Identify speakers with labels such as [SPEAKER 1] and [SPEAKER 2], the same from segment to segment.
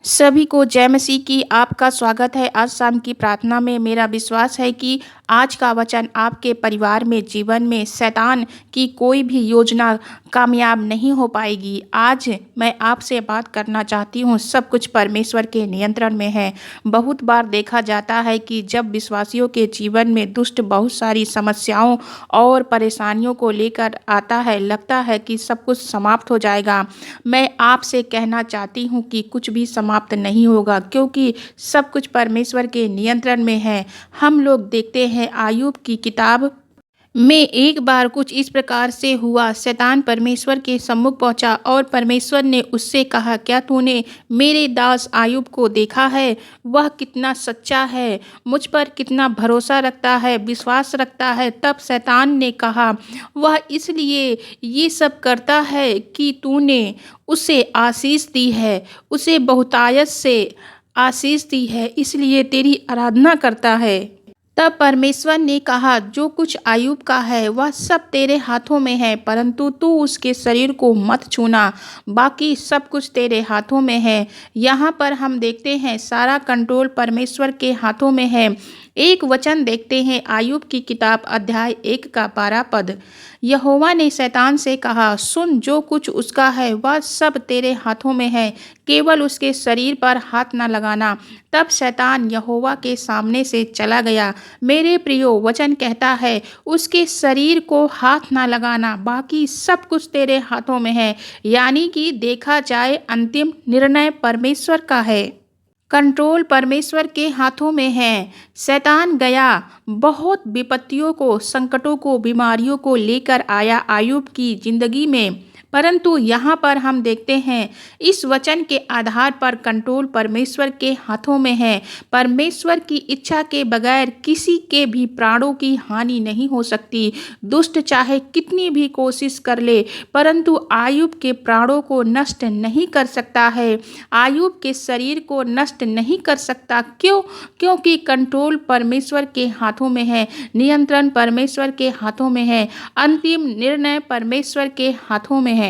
[SPEAKER 1] सभी को जय मसीह की। आपका स्वागत है आज शाम की प्रार्थना में। मेरा विश्वास है कि आज का वचन आपके परिवार में, जीवन में शैतान की कोई भी योजना कामयाब नहीं हो पाएगी। आज मैं आपसे बात करना चाहती हूँ, सब कुछ परमेश्वर के नियंत्रण में है। बहुत बार देखा जाता है कि जब विश्वासियों के जीवन में दुष्ट बहुत सारी समस्याओं और परेशानियों को लेकर आता है, लगता है कि सब कुछ समाप्त हो जाएगा। मैं आपसे कहना चाहती हूँ कि कुछ भी समाप्त नहीं होगा, क्योंकि सब कुछ परमेश्वर के नियंत्रण में है। हम लोग देखते हैं आयूब की किताब में एक बार कुछ इस प्रकार से हुआ। शैतान परमेश्वर के सम्मुख पहुंचा और परमेश्वर ने उससे कहा, क्या तूने मेरे दास आयूब को देखा है? वह कितना सच्चा है, मुझ पर कितना भरोसा रखता है, विश्वास रखता है। तब शैतान ने कहा, वह इसलिए ये सब करता है कि तूने उसे आशीष दी है, उसे बहुतायत से आशीष दी है, इसलिए तेरी आराधना करता है। तब परमेश्वर ने कहा, जो कुछ आयूब का है वह सब तेरे हाथों में है, परंतु तू उसके शरीर को मत छूना, बाकी सब कुछ तेरे हाथों में है। यहाँ पर हम देखते हैं सारा कंट्रोल परमेश्वर के हाथों में है। एक वचन देखते हैं आयूब की किताब अध्याय 1 का 12 पद। यहोवा ने शैतान से कहा, सुन, जो कुछ उसका है वह सब तेरे हाथों में है, केवल उसके शरीर पर हाथ न लगाना। तब शैतान यहोवा के सामने से चला गया। मेरे प्रियो, वचन कहता है उसके शरीर को हाथ ना लगाना, बाकी सब कुछ तेरे हाथों में है। यानी कि देखा जाए अंतिम निर्णय परमेश्वर का है, कंट्रोल परमेश्वर के हाथों में है। शैतान गया, बहुत विपत्तियों को, संकटों को, बीमारियों को लेकर आया आयूब की जिंदगी में, परंतु यहाँ पर हम देखते हैं इस वचन के आधार पर कंट्रोल परमेश्वर के हाथों में है। परमेश्वर की इच्छा के बगैर किसी के भी प्राणों की हानि नहीं हो सकती। दुष्ट चाहे कितनी भी कोशिश कर ले, परंतु आयूब के प्राणों को नष्ट नहीं कर सकता है, आयूब के शरीर को नष्ट नहीं कर सकता। क्यों? क्योंकि कंट्रोल परमेश्वर के हाथों में है, नियंत्रण परमेश्वर के हाथों में है, अंतिम निर्णय परमेश्वर के हाथों में है।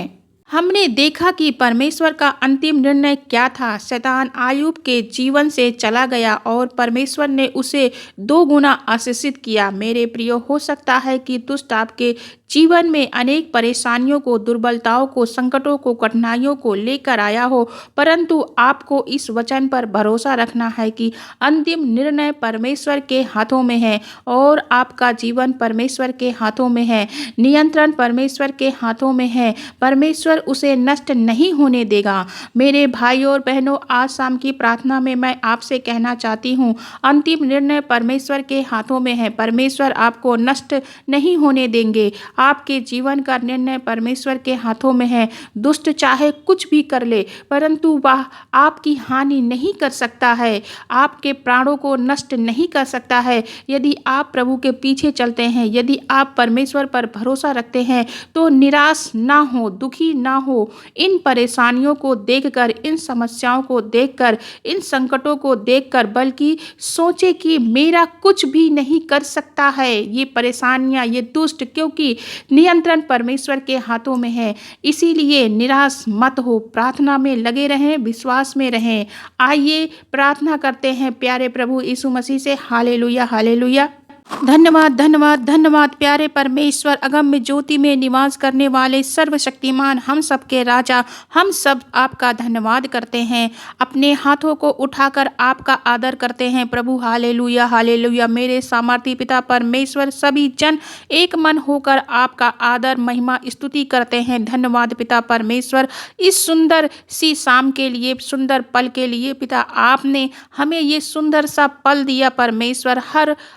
[SPEAKER 1] हमने देखा कि परमेश्वर का अंतिम निर्णय क्या था। शैतान आयूब के जीवन से चला गया और परमेश्वर ने उसे 2 गुना आशीषित किया। मेरे प्रियो, हो सकता है कि दुष्ट आपके जीवन में अनेक परेशानियों को, दुर्बलताओं को, संकटों को, कठिनाइयों को लेकर आया हो, परंतु आपको इस वचन पर भरोसा रखना है कि अंतिम निर्णय परमेश्वर के हाथों में है और आपका जीवन परमेश्वर के हाथों में है, नियंत्रण परमेश्वर के हाथों में है। परमेश्वर उसे नष्ट नहीं होने देगा। मेरे भाइयों और बहनों, आज शाम की प्रार्थना में मैं आपसे कहना चाहती हूँ, अंतिम निर्णय परमेश्वर के हाथों में है। परमेश्वर आपको नष्ट नहीं होने देंगे। आपके जीवन का निर्णय परमेश्वर के हाथों में है। दुष्ट चाहे कुछ भी कर ले, परंतु वह आपकी हानि नहीं कर सकता है, आपके प्राणों को नष्ट नहीं कर सकता है। यदि आप प्रभु के पीछे चलते हैं, यदि आप परमेश्वर पर भरोसा रखते हैं, तो निराश ना हो, दुखी ना हो। इन परेशानियों को देखकर, इन समस्याओं को देखकर, इन संकटों को देखकर, बल्कि सोचे कि मेरा कुछ भी नहीं कर सकता है ये परेशानियां, ये दुष्ट, क्योंकि नियंत्रण परमेश्वर के हाथों में है। इसीलिए निराश मत हो, प्रार्थना में लगे रहें, विश्वास में रहें। आइए प्रार्थना करते हैं प्यारे प्रभु यीशु मसीह से। Hallelujah, hallelujah. धन्यवाद, धन्यवाद, धन्यवाद प्यारे परमेश्वर, अगम्य ज्योति में निवास करने वाले सर्वशक्तिमान, हम सबके राजा, हम सब आपका धन्यवाद करते हैं। अपने हाथों को उठाकर आपका आदर करते हैं प्रभु। Hallelujah, hallelujah. मेरे सामर्थी पिता परमेश्वर, सभी जन एक मन होकर आपका आदर, महिमा, स्तुति करते हैं। धन्यवाद पिता परमेश्वर, इस सुंदर सी शाम के लिए, सुंदर पल के लिए पिता, आपने हमें ये सुंदर सा पल दिया परमेश्वर।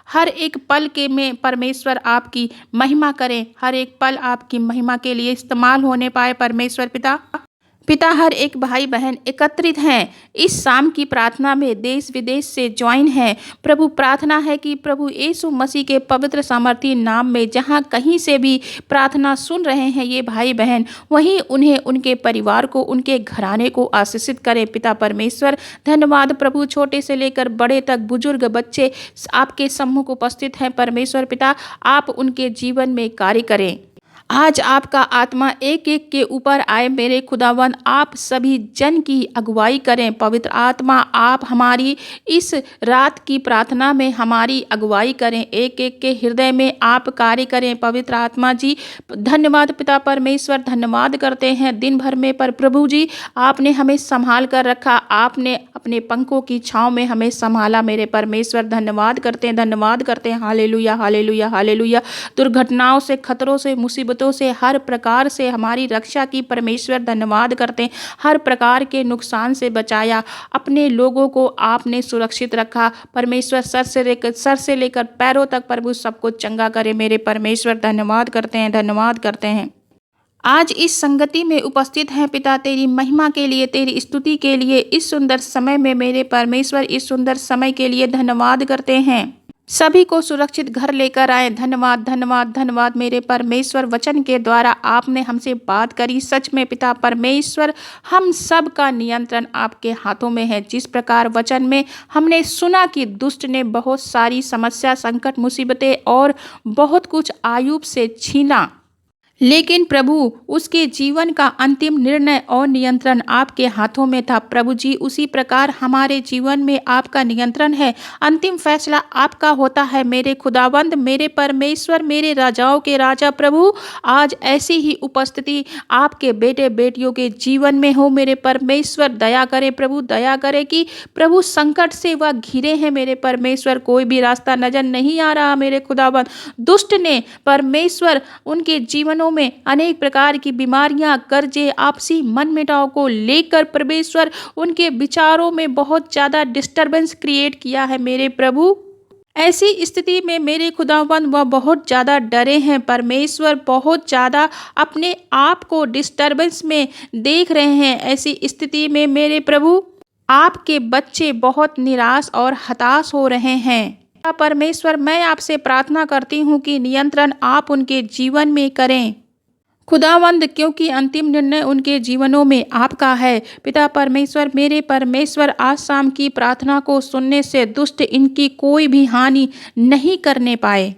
[SPEAKER 1] हर एक पल के में परमेश्वर आपकी महिमा करें, हर एक पल आपकी महिमा के लिए इस्तेमाल होने पाए परमेश्वर पिता। हर एक भाई बहन एकत्रित हैं इस शाम की प्रार्थना में, देश विदेश से ज्वाइन हैं प्रभु। प्रार्थना है कि प्रभु यीशु मसीह के पवित्र सामर्थी नाम में जहां कहीं से भी प्रार्थना सुन रहे हैं ये भाई बहन, वहीं उन्हें, उनके परिवार को, उनके घराने को आशीषित करें पिता परमेश्वर। धन्यवाद प्रभु, छोटे से लेकर बड़े तक, बुजुर्ग, बच्चे आपके सम्मुख उपस्थित हैं परमेश्वर पिता। आप उनके जीवन में कार्य करें। आज आपका आत्मा एक एक के ऊपर आए मेरे खुदावंद, आप सभी जन की अगुवाई करें। पवित्र आत्मा, आप हमारी इस रात की प्रार्थना में हमारी अगुवाई करें, एक एक के हृदय में आप कार्य करें। पवित्र आत्मा जी, धन्यवाद पिता परमेश्वर, धन्यवाद करते हैं दिन भर में। पर प्रभु जी, आपने हमें संभाल कर रखा, आपने अपने पंखों की छाँव में हमें संभाला मेरे परमेश्वर। धन्यवाद करते हैं, धन्यवाद करते हैं। Hallelujah, hallelujah, hallelujah. दुर्घटनाओं से, खतरों से, मुसीबतों से, हर प्रकार से हमारी रक्षा की परमेश्वर। धन्यवाद करते हैं, हर प्रकार के नुकसान से बचाया, अपने लोगों को आपने सुरक्षित रखा परमेश्वर। सर से लेकर पैरों तक प्रभु सबको चंगा करे मेरे परमेश्वर। धन्यवाद करते हैं, धन्यवाद करते हैं। आज इस संगति में उपस्थित हैं पिता, तेरी महिमा के लिए, तेरी स्तुति के लिए, इस सुंदर समय में मेरे परमेश्वर, इस सुंदर समय के लिए धन्यवाद करते हैं। सभी को सुरक्षित घर लेकर आए। धन्यवाद, धन्यवाद, धन्यवाद मेरे परमेश्वर। वचन के द्वारा आपने हमसे बात करी। सच में पिता परमेश्वर, हम सब का नियंत्रण आपके हाथों में है। जिस प्रकार वचन में हमने सुना कि दुष्ट ने बहुत सारी समस्या, संकट, मुसीबतें और बहुत कुछ आयुब से छीना, लेकिन प्रभु उसके जीवन का अंतिम निर्णय और नियंत्रण आपके हाथों में था। प्रभु जी, उसी प्रकार हमारे जीवन में आपका नियंत्रण है, अंतिम फैसला आपका होता है मेरे खुदावंद, मेरे परमेश्वर, मेरे राजाओं के राजा। प्रभु, आज ऐसी ही उपस्थिति आपके बेटे बेटियों के जीवन में हो मेरे परमेश्वर। दया करे प्रभु, दया करे कि प्रभु संकट से वह घिरे हैं मेरे परमेश्वर, कोई भी रास्ता नजर नहीं आ रहा मेरे खुदावंद। दुष्ट ने परमेश्वर उनके जीवनों में अनेक प्रकार की बीमारियां, कर्जे, आपसी मनमुटाव को लेकर परमेश्वर उनके विचारों में बहुत ज्यादा डिस्टरबेंस क्रिएट किया है मेरे प्रभु। ऐसी स्थिति में मेरे खुदावंद वह बहुत ज़्यादा डरे हैं परमेश्वर, बहुत ज़्यादा अपने आप को डिस्टरबेंस में देख रहे हैं। ऐसी स्थिति में मेरे प्रभु, आपके बच्चे बहुत निराश और हताश हो रहे हैं परमेश्वर। मैं आपसे प्रार्थना करती हूँ कि नियंत्रण आप उनके जीवन में करें खुदावंद, क्योंकि अंतिम निर्णय उनके जीवनों में आपका है पिता परमेश्वर। मेरे परमेश्वर, आज शाम की प्रार्थना को सुनने से दुष्ट इनकी कोई भी हानि नहीं करने पाए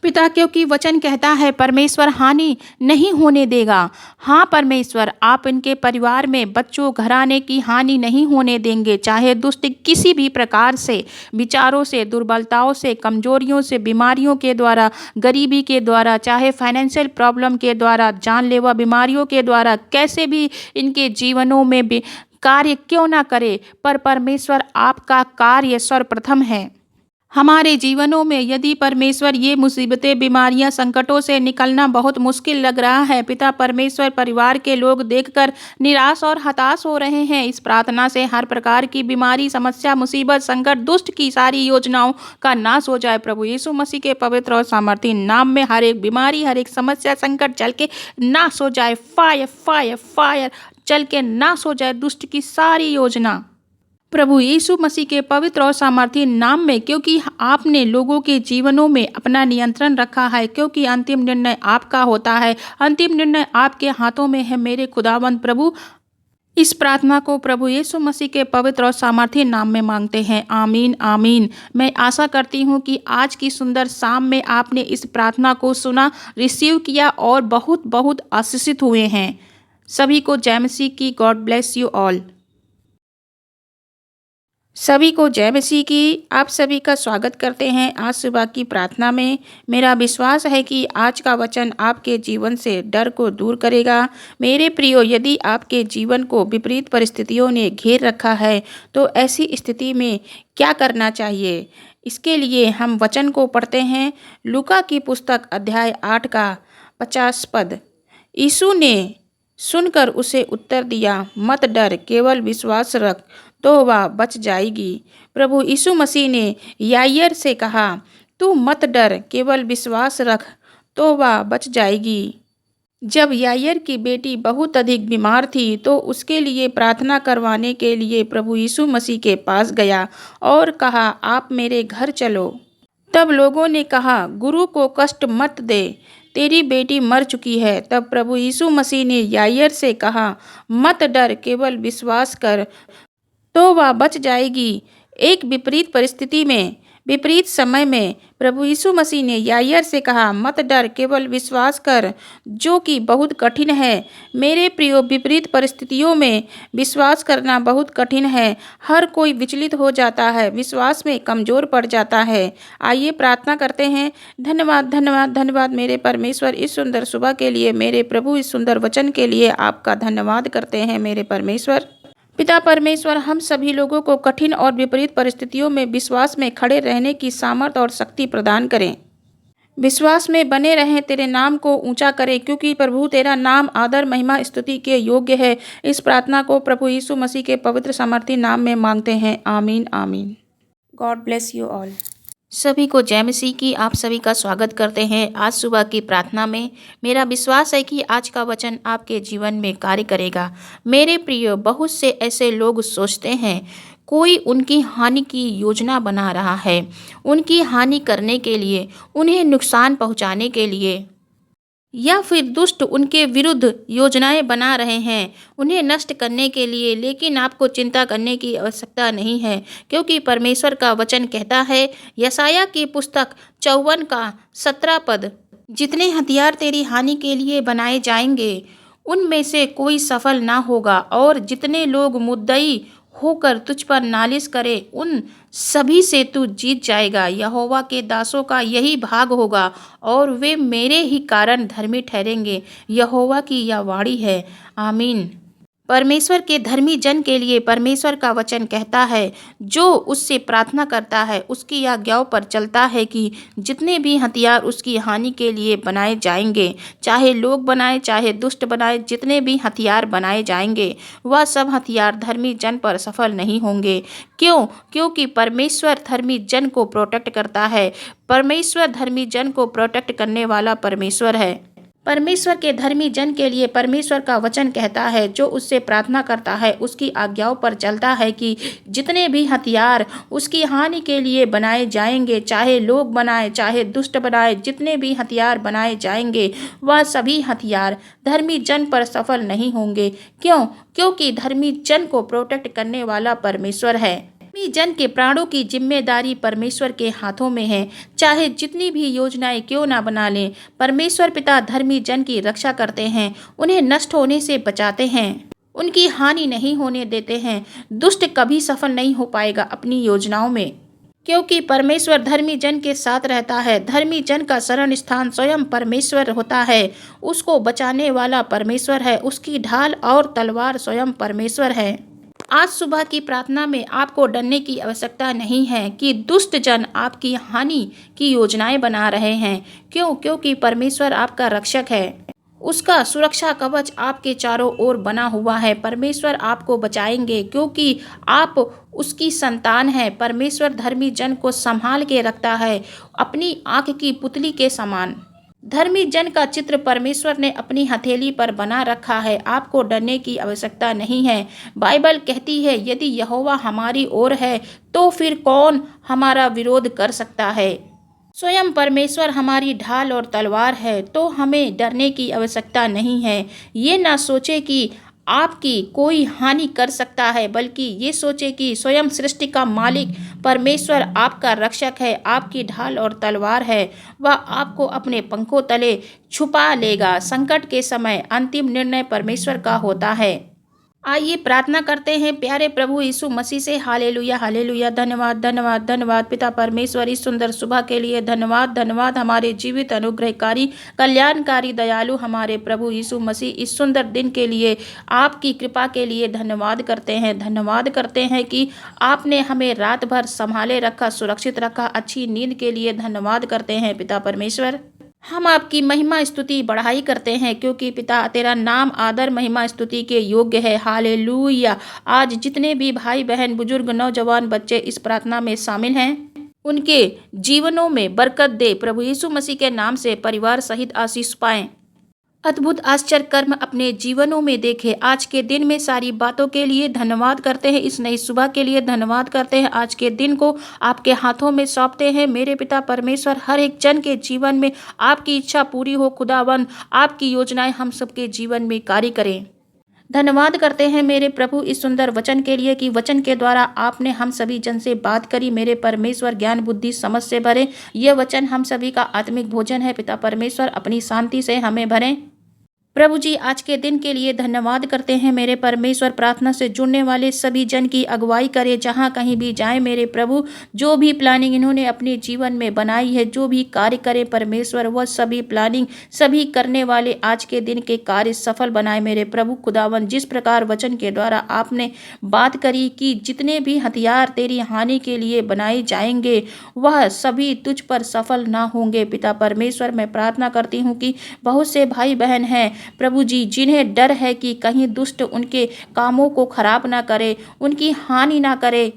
[SPEAKER 1] पिता, क्योंकि वचन कहता है परमेश्वर हानि नहीं होने देगा। हाँ परमेश्वर, आप इनके परिवार में बच्चों, घराने की हानि नहीं होने देंगे, चाहे दुष्ट किसी भी प्रकार से, विचारों से, दुर्बलताओं से, कमजोरियों से, बीमारियों के द्वारा, गरीबी के द्वारा, चाहे फाइनेंशियल प्रॉब्लम के द्वारा, जानलेवा बीमारियों के द्वारा, कैसे भी इनके जीवनों में भी कार्य क्यों ना करे, पर परमेश्वर आपका कार्य सर्वप्रथम है हमारे जीवनों में। यदि परमेश्वर ये मुसीबतें, बीमारियां, संकटों से निकलना बहुत मुश्किल लग रहा है पिता परमेश्वर, परिवार के लोग देखकर निराश और हताश हो रहे हैं, इस प्रार्थना से हर प्रकार की बीमारी, समस्या, मुसीबत, संकट, दुष्ट की सारी योजनाओं का नाश हो जाए प्रभु यीशु मसीह के पवित्र और सामर्थी नाम में। हर एक बीमारी, हर एक समस्या, संकट चल के नाश हो जाए। फायर, फायर, फायर चल के नाश हो जाए दुष्ट की सारी योजना प्रभु यीशु मसीह के पवित्र और सामर्थी नाम में, क्योंकि आपने लोगों के जीवनों में अपना नियंत्रण रखा है, क्योंकि अंतिम निर्णय आपका होता है, अंतिम निर्णय आपके हाथों में है मेरे खुदावंद प्रभु। इस प्रार्थना को प्रभु यीशु मसीह के पवित्र और सामर्थी नाम में मांगते हैं, आमीन, आमीन। मैं आशा करती हूँ कि आज की सुंदर शाम में आपने इस प्रार्थना को सुना, रिसीव किया और बहुत बहुत आशीषित हुए हैं। सभी को जय मसीह की। God bless you all. सभी को जय मसीह की। आप सभी का स्वागत करते हैं आज सुबह की प्रार्थना में। मेरा विश्वास है कि आज का वचन आपके जीवन से डर को दूर करेगा। मेरे प्रियो, यदि आपके जीवन को विपरीत परिस्थितियों ने घेर रखा है तो ऐसी स्थिति में क्या करना चाहिए, इसके लिए हम वचन को पढ़ते हैं। लूका की पुस्तक अध्याय 8 का 50 पद। यीशु ने सुनकर उसे उत्तर दिया, मत डर, केवल विश्वास रख तो वह बच जाएगी। प्रभु यीशु मसीह ने याईर से कहा, तू मत डर, केवल विश्वास रख तो वह बच जाएगी। जब याईर की बेटी बहुत अधिक बीमार थी तो उसके लिए प्रार्थना करवाने के लिए प्रभु यीशु मसीह के पास गया और कहा, आप मेरे घर चलो। तब लोगों ने कहा, गुरु को कष्ट मत दे, तेरी बेटी मर चुकी है। तब प्रभु यीशु मसीह ने याईर से कहा, मत डर, केवल विश्वास कर तो वह बच जाएगी। एक विपरीत परिस्थिति में विपरीत समय में प्रभु यीशु मसीह ने याईर से कहा, मत डर, केवल विश्वास कर, जो कि बहुत कठिन है। मेरे प्रियो, विपरीत परिस्थितियों में विश्वास करना बहुत कठिन है। हर कोई विचलित हो जाता है, विश्वास में कमज़ोर पड़ जाता है। आइए प्रार्थना करते हैं। धन्यवाद, धन्यवाद, धन्यवाद मेरे परमेश्वर, इस सुंदर सुबह के लिए, मेरे प्रभु इस सुंदर वचन के लिए आपका धन्यवाद करते हैं मेरे परमेश्वर। पिता परमेश्वर, हम सभी लोगों को कठिन और विपरीत परिस्थितियों में विश्वास में खड़े रहने की सामर्थ्य और शक्ति प्रदान करें। विश्वास में बने रहें, तेरे नाम को ऊंचा करें, क्योंकि प्रभु तेरा नाम आदर महिमा स्तुति के योग्य है। इस प्रार्थना को प्रभु यीशु मसीह के पवित्र सामर्थी नाम में मांगते हैं। आमीन, आमीन। God bless you all. सभी को जय मसीह की। आप सभी का स्वागत करते हैं आज सुबह की प्रार्थना में। मेरा विश्वास है कि आज का वचन आपके जीवन में कार्य करेगा। मेरे प्रिय, बहुत से ऐसे लोग सोचते हैं कोई उनकी हानि की योजना बना रहा है, उनकी हानि करने के लिए, उन्हें नुकसान पहुंचाने के लिए, या फिर दुष्ट उनके विरुद्ध योजनाएं बना रहे हैं उन्हें नष्ट करने के लिए। लेकिन आपको चिंता करने की आवश्यकता नहीं है, क्योंकि परमेश्वर का वचन कहता है, यशायाह की पुस्तक 54 का 17 पद, जितने हथियार तेरी हानि के लिए बनाए जाएंगे उनमें से कोई सफल ना होगा, और जितने लोग मुद्दई होकर तुझ पर नालिश करे उन सभी से तू जीत जाएगा। यहोवा के दासों का यही भाग होगा और वे मेरे ही कारण धर्मी ठहरेंगे। यहोवा की यह वाणी है। आमीन। परमेश्वर के धर्मी जन के लिए परमेश्वर का वचन कहता है, जो उससे प्रार्थना करता है, उसकी आज्ञाओं पर चलता है, कि जितने भी हथियार उसकी हानि के लिए बनाए जाएंगे, चाहे लोग बनाए चाहे दुष्ट बनाए, जितने भी हथियार बनाए जाएंगे वह सब हथियार धर्मी जन पर सफल नहीं होंगे। क्यों? क्योंकि परमेश्वर धर्मी जन को प्रोटेक्ट करता है। परमेश्वर धर्मी जन को प्रोटेक्ट करने वाला परमेश्वर है। परमेश्वर के धर्मी जन के लिए परमेश्वर का वचन कहता है, जो उससे प्रार्थना करता है, उसकी आज्ञाओं पर चलता है, कि जितने भी हथियार उसकी हानि के लिए बनाए जाएंगे, चाहे लोग बनाए चाहे दुष्ट बनाए, जितने भी हथियार बनाए जाएंगे वह सभी हथियार धर्मी जन पर सफल नहीं होंगे। क्यों? क्योंकि धर्मी जन को प्रोटेक्ट करने वाला परमेश्वर है। धर्मी जन के प्राणों की जिम्मेदारी परमेश्वर के हाथों में है। चाहे जितनी भी योजनाएं क्यों ना बना लें, परमेश्वर पिता धर्मी जन की रक्षा करते हैं, उन्हें नष्ट होने से बचाते हैं, उनकी हानि नहीं होने देते हैं। दुष्ट कभी सफल नहीं हो पाएगा अपनी योजनाओं में, क्योंकि परमेश्वर धर्मी जन के साथ रहता है। धर्मी जन का शरण स्थान स्वयं परमेश्वर होता है। उसको बचाने वाला परमेश्वर है, उसकी ढाल और तलवार स्वयं परमेश्वर है। आज सुबह की प्रार्थना में आपको डरने की आवश्यकता नहीं है कि दुष्ट जन आपकी हानि की योजनाएं बना रहे हैं। क्यों? क्योंकि परमेश्वर आपका रक्षक है। उसका सुरक्षा कवच आपके चारों ओर बना हुआ है। परमेश्वर आपको बचाएंगे, क्योंकि आप उसकी संतान हैं। परमेश्वर धर्मी जन को संभाल के रखता है, अपनी आँख की पुतली के समान। धर्मी जन का चित्र परमेश्वर ने अपनी हथेली पर बना रखा है। आपको डरने की आवश्यकता नहीं है। बाइबल कहती है, यदि यहोवा हमारी ओर है तो फिर कौन हमारा विरोध कर सकता है। स्वयं परमेश्वर हमारी ढाल और तलवार है, तो हमें डरने की आवश्यकता नहीं है। ये ना सोचे कि आपकी कोई हानि कर सकता है, बल्कि ये सोचे कि स्वयं सृष्टि का मालिक परमेश्वर आपका रक्षक है, आपकी ढाल और तलवार है। वह आपको अपने पंखों तले छुपा लेगा। संकट के समय अंतिम निर्णय परमेश्वर का होता है। आइए प्रार्थना करते हैं प्यारे प्रभु यीशु मसीह से। Hallelujah, hallelujah. धन्यवाद, धन्यवाद, धन्यवाद पिता परमेश्वर, इस सुंदर सुबह के लिए धन्यवाद, धन्यवाद हमारे जीवित, अनुग्रहकारी, कल्याणकारी, दयालु हमारे प्रभु यीशु मसीह, इस सुंदर दिन के लिए, आपकी कृपा के लिए धन्यवाद करते हैं। धन्यवाद करते हैं कि आपने हमें रात भर संभाले रखा, सुरक्षित रखा। अच्छी नींद के लिए धन्यवाद करते हैं पिता परमेश्वर। हम आपकी महिमा स्तुति बढ़ाई करते हैं, क्योंकि पिता तेरा नाम आदर महिमा स्तुति के योग्य है। हालेलुया। आज जितने भी भाई बहन, बुजुर्ग, नौजवान, बच्चे इस प्रार्थना में शामिल हैं, उनके जीवनों में बरकत दे। प्रभु यीशु मसीह के नाम से परिवार सहित आशीष पाएं। अद्भुत आश्चर्य कर्म अपने जीवनों में देखें। आज के दिन में सारी बातों के लिए धन्यवाद करते हैं। इस नई सुबह के लिए धन्यवाद करते हैं। आज के दिन को आपके हाथों में सौंपते हैं मेरे पिता परमेश्वर। हर एक जन के जीवन में आपकी इच्छा पूरी हो खुदावन। आपकी योजनाएं हम सबके जीवन में कार्य करें। धन्यवाद करते हैं मेरे प्रभु इस सुंदर वचन के लिए कि वचन के द्वारा आपने हम सभी जन से बात करी। मेरे परमेश्वर ज्ञान बुद्धि समझ से भरे। यह वचन हम सभी का आत्मिक भोजन है। पिता परमेश्वर अपनी शांति से हमें भरें। प्रभु जी आज के दिन के लिए धन्यवाद करते हैं मेरे परमेश्वर। प्रार्थना से जुड़ने वाले सभी जन की अगुवाई करें जहां कहीं भी जाएं मेरे प्रभु। जो भी प्लानिंग इन्होंने अपने जीवन में बनाई है, जो भी कार्य करें परमेश्वर, वह सभी प्लानिंग सभी करने वाले आज के दिन के कार्य सफल बनाए मेरे प्रभु खुदावन। जिस प्रकार वचन के द्वारा आपने बात करी कि जितने भी हथियार तेरी हानि के लिए बनाए जाएंगे वह सभी तुझ पर सफल ना होंगे। पिता परमेश्वर मैं प्रार्थना करती हूँ कि बहुत से भाई बहन हैं प्रभु जी जिन्हें डर है कि कहीं दुष्ट उनके कामों को खराब ना करे, उनकी हानि ना करे।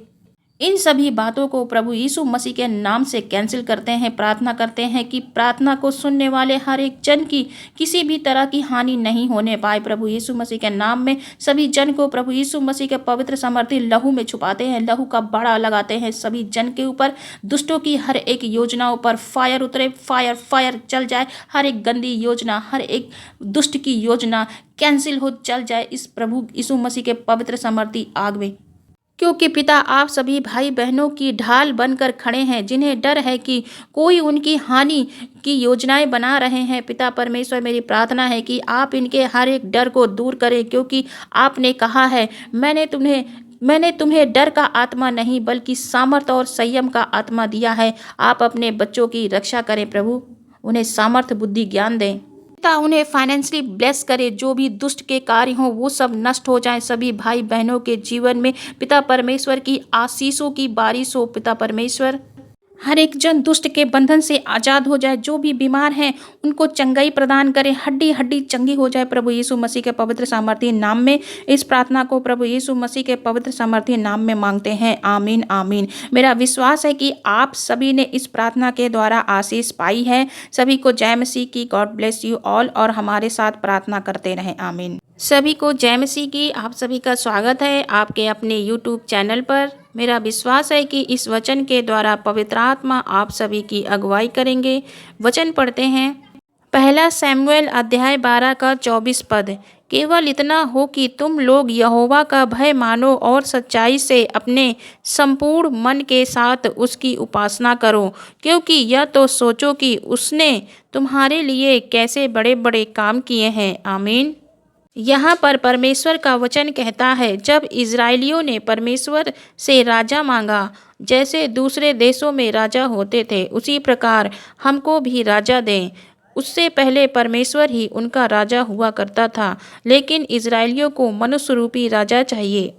[SPEAKER 1] इन सभी बातों को प्रभु यीशु मसीह के नाम से कैंसिल करते हैं। प्रार्थना करते हैं कि प्रार्थना को सुनने वाले हर एक जन की किसी भी तरह की हानि नहीं होने पाए। प्रभु यीशु मसीह के नाम में सभी जन को प्रभु यीशु मसीह के पवित्र समर्थी लहू में छुपाते हैं। लहू का बड़ा लगाते हैं सभी जन के ऊपर। दुष्टों की हर एक योजनाओं पर फायर उतरे, फायर फायर चल जाए। हर एक गंदी योजना, हर एक दुष्ट की योजना कैंसिल हो चल जाए इस प्रभु यीशु मसीह के पवित्र समर्थी आग में। क्योंकि पिता आप सभी भाई बहनों की ढाल बनकर खड़े हैं जिन्हें डर है कि कोई उनकी हानि की योजनाएं बना रहे हैं। पिता परमेश्वर मेरी प्रार्थना है कि आप इनके हर एक डर को दूर करें, क्योंकि आपने कहा है मैंने तुम्हें डर का आत्मा नहीं बल्कि सामर्थ और संयम का आत्मा दिया है। आप अपने बच्चों की रक्षा करें प्रभु, उन्हें सामर्थ बुद्धि ज्ञान दें। पिता उन्हें फाइनेंशियली ब्लेस करे। जो भी दुष्ट के कार्य हों वो सब नष्ट हो जाएं सभी भाई बहनों के जीवन में। पिता परमेश्वर की आशीषों की बारिश हो। पिता परमेश्वर हर एक जन दुष्ट के बंधन से आज़ाद हो जाए। जो भी बीमार हैं उनको चंगाई प्रदान करें, हड्डी हड्डी चंगी हो जाए प्रभु यीशु मसीह के पवित्र सामर्थी नाम में। इस प्रार्थना को प्रभु यीशु मसीह के पवित्र सामर्थी नाम में मांगते हैं। आमीन आमीन। मेरा विश्वास है कि आप सभी ने इस प्रार्थना के द्वारा आशीष पाई है। सभी को जय मसीह की। गॉड ब्लेस यू ऑल और हमारे साथ प्रार्थना करते रहें। आमीन। सभी को जय मसीह की। आप सभी का स्वागत है आपके अपने यूट्यूब चैनल पर। मेरा विश्वास है कि इस वचन के द्वारा पवित्र आत्मा आप सभी की अगुवाई करेंगे। वचन पढ़ते हैं। पहला शमूएल अध्याय 12 का 24 पद। केवल इतना हो कि तुम लोग यहोवा का भय मानो और सच्चाई से अपने संपूर्ण मन के साथ उसकी उपासना करो, क्योंकि यह तो सोचो कि उसने तुम्हारे लिए कैसे बड़े बड़े काम किए हैं। आमीन। यहाँ पर परमेश्वर का वचन कहता है, जब इज़राइलियों ने परमेश्वर से राजा मांगा, जैसे दूसरे देशों में राजा होते थे उसी प्रकार हमको भी राजा दें। उससे पहले परमेश्वर ही उनका राजा हुआ करता था, लेकिन इज़राइलियों को मनुष्य रूपी राजा चाहिए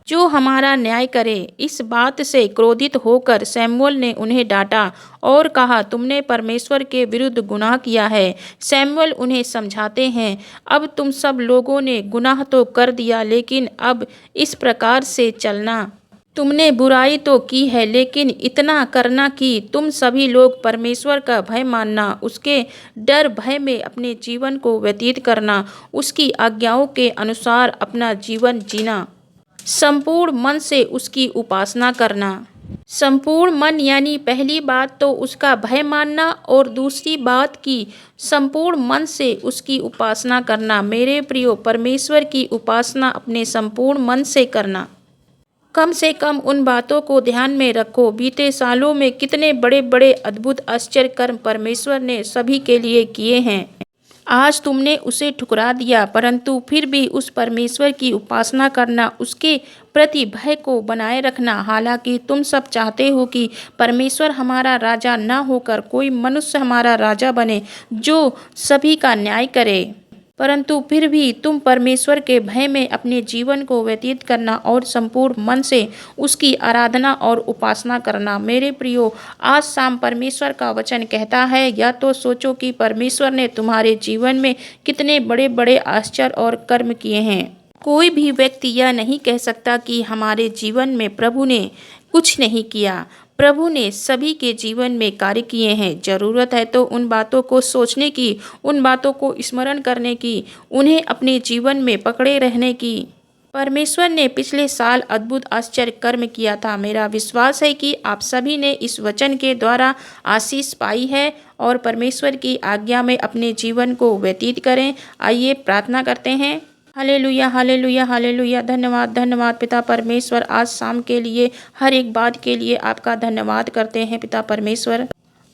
[SPEAKER 1] जो हमारा न्याय करे। इस बात से क्रोधित होकर शमूएल ने उन्हें डांटा और कहा, तुमने परमेश्वर के विरुद्ध गुनाह किया है। शमूएल उन्हें समझाते हैं, अब तुम सब लोगों ने गुनाह तो कर दिया, लेकिन अब इस प्रकार से चलना। तुमने बुराई तो की है, लेकिन इतना करना कि तुम सभी लोग परमेश्वर का भय मानना, उसके डर भय में अपने जीवन को व्यतीत करना, उसकी आज्ञाओं के अनुसार अपना जीवन जीना, संपूर्ण मन से उसकी उपासना करना। संपूर्ण मन यानी पहली बात तो उसका भय मानना और दूसरी बात की संपूर्ण मन से उसकी उपासना करना। मेरे प्रियो, परमेश्वर की उपासना अपने संपूर्ण मन से करना। कम से कम उन बातों को ध्यान में रखो, बीते सालों में कितने बड़े बड़े अद्भुत आश्चर्य कर्म परमेश्वर ने सभी के लिए किए हैं। आज तुमने उसे ठुकरा दिया, परंतु फिर भी उस परमेश्वर की उपासना करना, उसके प्रति भय को बनाए रखना। हालांकि तुम सब चाहते हो कि परमेश्वर हमारा राजा न होकर कोई मनुष्य हमारा राजा बने जो सभी का न्याय करे, परंतु फिर भी तुम परमेश्वर के भय में अपने जीवन को व्यतीत करना और संपूर्ण मन से उसकी आराधना और उपासना करना। मेरे प्रियो, आज शाम परमेश्वर का वचन कहता है, या तो सोचो कि परमेश्वर ने तुम्हारे जीवन में कितने बड़े बड़े आश्चर्य और कर्म किए हैं। कोई भी व्यक्ति यह नहीं कह सकता कि हमारे जीवन में प्रभु ने कुछ नहीं किया। प्रभु ने सभी के जीवन में कार्य किए हैं। जरूरत है तो उन बातों को सोचने की, उन बातों को स्मरण करने की, उन्हें अपने जीवन में पकड़े रहने की। परमेश्वर ने पिछले साल अद्भुत आश्चर्य कर्म किया था। मेरा विश्वास है कि आप सभी ने इस वचन के द्वारा आशीष पाई है और परमेश्वर की आज्ञा में अपने जीवन को व्यतीत करें। आइए प्रार्थना करते हैं। Hallelujah, hallelujah, hallelujah. धन्यवाद, धन्यवाद पिता परमेश्वर। आज शाम के लिए हर एक बात के लिए आपका धन्यवाद करते हैं पिता परमेश्वर।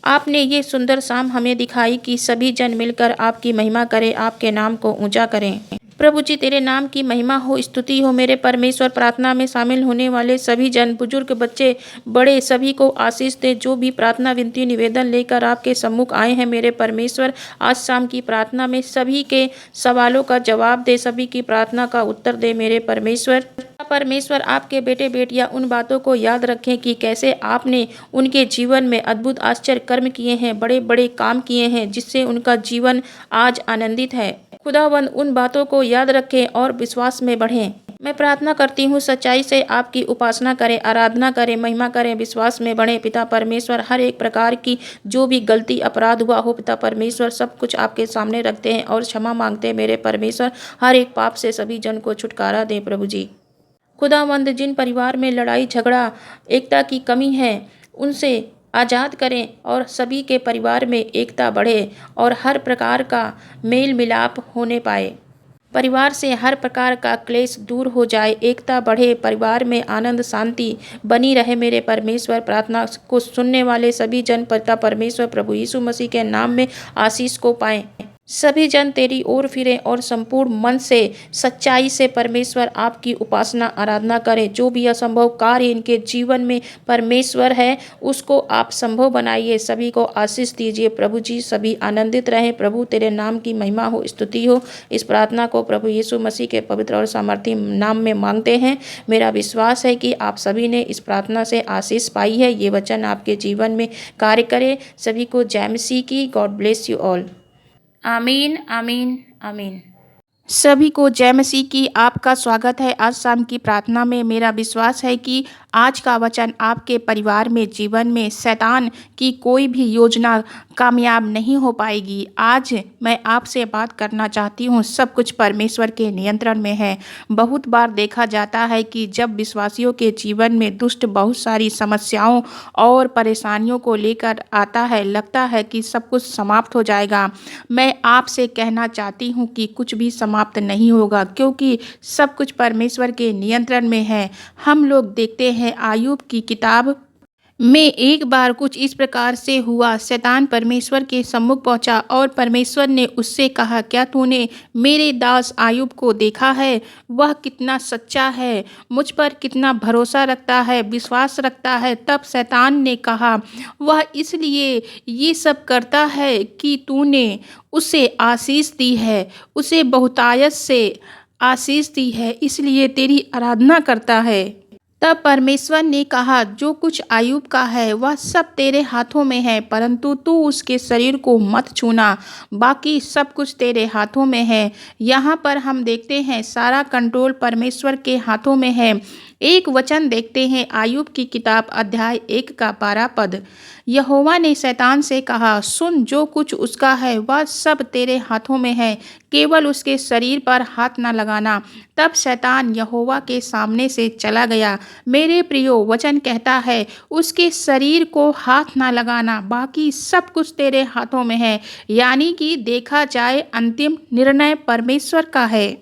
[SPEAKER 1] आपने ये सुंदर शाम हमें दिखाई कि सभी जन मिलकर आपकी महिमा करें, आपके नाम को ऊंचा करें। प्रभु जी, तेरे नाम की महिमा हो, स्तुति हो मेरे परमेश्वर। प्रार्थना में शामिल होने वाले सभी जन, बुजुर्ग, बच्चे, बड़े, सभी को आशीष दे। जो भी प्रार्थना, विनती, निवेदन लेकर आपके सम्मुख आए हैं मेरे परमेश्वर, आज शाम की प्रार्थना में सभी के सवालों का जवाब दे, सभी की प्रार्थना का उत्तर दे मेरे परमेश्वर। परमेश्वर, आपके बेटे बेटियां उन बातों को याद रखें कि कैसे आपने उनके जीवन में अद्भुत आश्चर्य कर्म किए हैं, बड़े बड़े काम किए हैं, जिससे उनका जीवन आज आनंदित है। खुदावंद, उन बातों को याद रखें और विश्वास में बढ़ें। मैं प्रार्थना करती हूँ सच्चाई से आपकी उपासना करें, आराधना करें, महिमा करें, विश्वास में बढ़ें पिता परमेश्वर। हर एक प्रकार की जो भी गलती, अपराध हुआ हो पिता परमेश्वर, सब कुछ आपके सामने रखते हैं और क्षमा मांगते हैं मेरे परमेश्वर। हर एक पाप से सभी जन को छुटकारा दें प्रभु जी। खुदावंद, जिन परिवार में लड़ाई झगड़ा, एकता की कमी है, उनसे आज़ाद करें और सभी के परिवार में एकता बढ़े और हर प्रकार का मेल मिलाप होने पाए। परिवार से हर प्रकार का क्लेश दूर हो जाए, एकता बढ़े, परिवार में आनंद शांति बनी रहे मेरे परमेश्वर। प्रार्थना को सुनने वाले सभी जन पिता परमेश्वर प्रभु यीशु मसीह के नाम में आशीष को पाएं। सभी जन तेरी ओर फिरें और संपूर्ण मन से, सच्चाई से परमेश्वर आपकी उपासना आराधना करें। जो भी असंभव कार्य इनके जीवन में परमेश्वर है, उसको आप संभव बनाइए। सभी को आशीष दीजिए प्रभु जी, सभी आनंदित रहें प्रभु। तेरे नाम की महिमा हो, स्तुति हो। इस प्रार्थना को प्रभु यीशु मसीह के पवित्र और सामर्थी नाम में मांगते हैं। मेरा विश्वास है कि आप सभी ने इस प्रार्थना से आशीष पाई है। ये वचन आपके जीवन में कार्य करे। सभी को जय मसीह की। God bless you all. आमीन, आमीन, आमीन। सभी को जय मसीह की। आपका स्वागत है आज शाम की प्रार्थना में। मेरा विश्वास है कि आज का वचन आपके परिवार में, जीवन में शैतान की कोई भी योजना कामयाब नहीं हो पाएगी। आज मैं आपसे बात करना चाहती हूँ, सब कुछ परमेश्वर के नियंत्रण में है। बहुत बार देखा जाता है कि जब विश्वासियों के जीवन में दुष्ट बहुत सारी समस्याओं और परेशानियों को लेकर आता है, लगता है कि सब कुछ समाप्त हो जाएगा। मैं आपसे कहना चाहती हूँ कि कुछ भी समाप्त नहीं होगा, क्योंकि सब कुछ परमेश्वर के नियंत्रण में है। हम लोग देखते हैं आयुब की किताब में एक बार कुछ इस प्रकार से हुआ। शैतान परमेश्वर के सम्मुख पहुंचा और परमेश्वर ने उससे कहा, क्या तूने मेरे दास आयुब को देखा है? वह कितना सच्चा है, मुझ पर कितना भरोसा रखता है, विश्वास रखता है। तब शैतान ने कहा, वह इसलिए ये सब करता है कि तूने उसे आशीष दी है, उसे बहुतायत से आशीष दी है, इसलिए तेरी आराधना करता है। तब परमेश्वर ने कहा, जो कुछ आयुब का है वह सब तेरे हाथों में है, परंतु तू उसके शरीर को मत छूना, बाकी सब कुछ तेरे हाथों में है। यहाँ पर हम देखते हैं सारा कंट्रोल परमेश्वर के हाथों में है। एक वचन देखते हैं आयुब की किताब अध्याय 1 का 12 पद। यहोवा ने शैतान से कहा, सुन, जो कुछ उसका है वह सब तेरे हाथों में है, केवल उसके शरीर पर हाथ न लगाना। तब शैतान यहोवा के सामने से चला गया। मेरे प्रियो, वचन कहता है उसके शरीर को हाथ न लगाना, बाकी सब कुछ तेरे हाथों में है। यानी कि देखा जाए, अंतिम निर्णय परमेश्वर का है।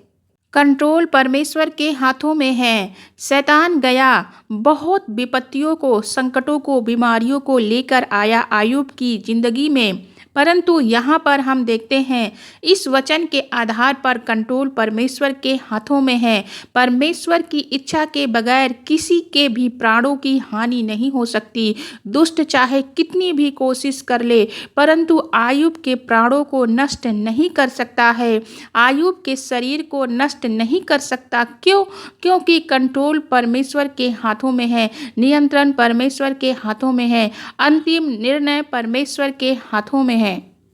[SPEAKER 1] कंट्रोल परमेश्वर के हाथों में है। शैतान गया, बहुत विपत्तियों को, संकटों को, बीमारियों को लेकर आया आयुब की जिंदगी में, परंतु यहाँ पर हम देखते हैं इस वचन के आधार पर कंट्रोल परमेश्वर के हाथों में है। परमेश्वर की इच्छा के बगैर किसी के भी प्राणों की हानि नहीं हो सकती। दुष्ट चाहे कितनी भी कोशिश कर ले, परंतु आयुब के प्राणों को नष्ट नहीं कर सकता है, आयुब के शरीर को नष्ट नहीं कर सकता। क्यों? क्योंकि कंट्रोल परमेश्वर के हाथों में है, नियंत्रण परमेश्वर के हाथों में है, अंतिम निर्णय परमेश्वर के हाथों में है।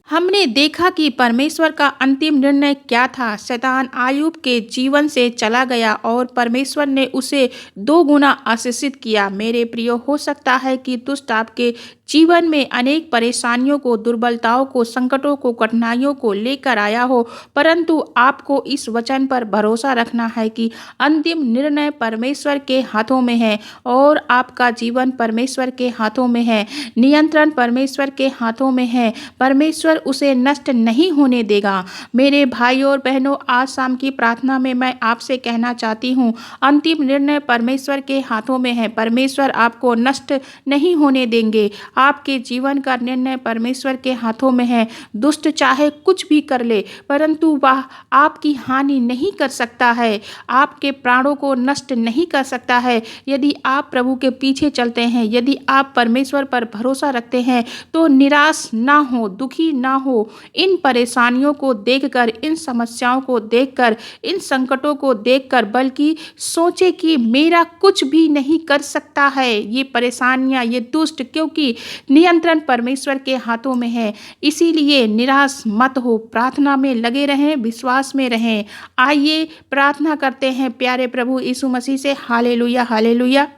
[SPEAKER 1] हमने देखा कि परमेश्वर का अंतिम निर्णय क्या था। शैतान आयुब के जीवन से चला गया और परमेश्वर ने उसे 2 गुना आशीषित किया। मेरे प्रियो, हो सकता है कि दुष्ट आपके जीवन में अनेक परेशानियों को, दुर्बलताओं को, संकटों को, कठिनाइयों को लेकर आया हो, परंतु आपको इस वचन पर भरोसा रखना है कि अंतिम निर्णय परमेश्वर के हाथों में है और आपका जीवन परमेश्वर के हाथों में है, नियंत्रण परमेश्वर के हाथों में है। परमेश्वर उसे नष्ट नहीं होने देगा। मेरे भाई और बहनों, आज शाम की प्रार्थना में मैं आपसे कहना चाहती हूँ, अंतिम निर्णय परमेश्वर के हाथों में है। परमेश्वर आपको नष्ट नहीं होने देंगे। आपके जीवन का निर्णय परमेश्वर के हाथों में है। दुष्ट चाहे कुछ भी कर ले, परंतु वह आपकी हानि नहीं कर सकता है, आपके प्राणों को नष्ट नहीं कर सकता है। यदि आप प्रभु के पीछे चलते हैं, यदि आप परमेश्वर पर भरोसा रखते हैं, तो निराश ना हो, दुखी ना हो। इन परेशानियों को देखकर, इन समस्याओं को देखकर, इन संकटों को देखकर, बल्कि सोचे कि मेरा कुछ भी नहीं कर सकता है ये परेशानियां, ये दुष्ट, क्योंकि नियंत्रण परमेश्वर के हाथों में है। इसीलिए निराश मत हो, प्रार्थना में लगे रहें, विश्वास में रहें। आइए प्रार्थना करते हैं प्यारे प्रभु यीशु मसीह से। Hallelujah, hallelujah.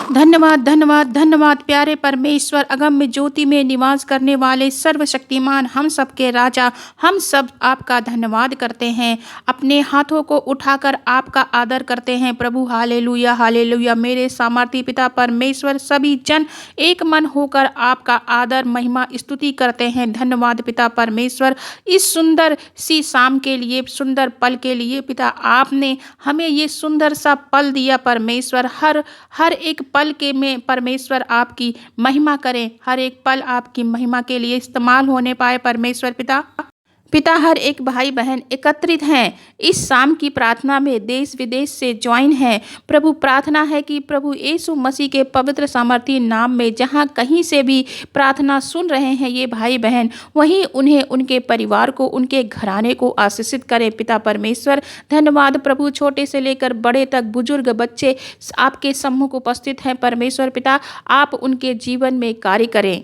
[SPEAKER 1] धन्यवाद, धन्यवाद, धन्यवाद प्यारे परमेश्वर, अगम्य ज्योति में निवास करने वाले सर्वशक्तिमान, हम सबके राजा, हम सब आपका धन्यवाद करते हैं। अपने हाथों को उठाकर आपका आदर करते हैं प्रभु। Hallelujah, hallelujah. मेरे सामर्थी पिता परमेश्वर, सभी जन एक मन होकर आपका आदर, महिमा, स्तुति करते हैं। धन्यवाद पिता परमेश्वर, इस सुंदर सी शाम के लिए, सुंदर पल के लिए पिता, आपने हमें ये सुंदर सा पल दिया परमेश्वर। हर एक पल के में परमेश्वर आपकी महिमा करें, हर एक पल आपकी महिमा के लिए इस्तेमाल होने पाए परमेश्वर पिता, हर एक भाई बहन एकत्रित हैं इस शाम की प्रार्थना में, देश विदेश से ज्वाइन हैं प्रभु। प्रार्थना है कि प्रभु यीशु मसीह के पवित्र सामर्थी नाम में जहां कहीं से भी प्रार्थना सुन रहे हैं ये भाई बहन, वहीं उन्हें, उनके परिवार को, उनके घराने को आशीषित करें पिता परमेश्वर। धन्यवाद प्रभु, छोटे से लेकर बड़े तक, बुजुर्ग, बच्चे आपके सम्मुख उपस्थित हैं परमेश्वर पिता। आप उनके जीवन में कार्य करें।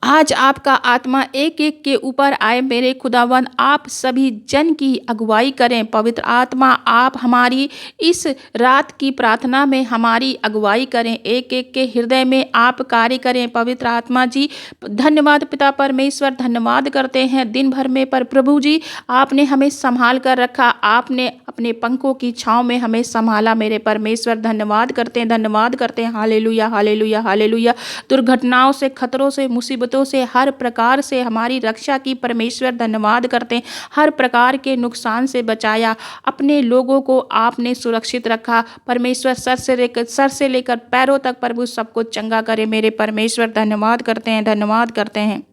[SPEAKER 1] आज आपका आत्मा एक एक के ऊपर आए मेरे खुदावन, आप सभी जन की अगुवाई करें। पवित्र आत्मा, आप हमारी इस रात की प्रार्थना में हमारी अगुवाई करें, एक एक के हृदय में आप कार्य करें पवित्र आत्मा जी। धन्यवाद पिता परमेश्वर, धन्यवाद करते हैं दिन भर में पर प्रभु जी आपने हमें संभाल कर रखा, आपने अपने पंखों की छांव में हमें संभाला मेरे परमेश्वर। धन्यवाद करते हैं, धन्यवाद करते हैं। Hallelujah, hallelujah, hallelujah. दुर्घटनाओं से, खतरों से, मुसीबतों से, हर प्रकार से हमारी रक्षा की परमेश्वर। धन्यवाद करते हैं, हर प्रकार के नुकसान से बचाया, अपने लोगों को आपने सुरक्षित रखा परमेश्वर। सर से लेकर पैरों तक प्रभु सबको चंगा करे मेरे परमेश्वर। धन्यवाद करते हैं, धन्यवाद करते हैं।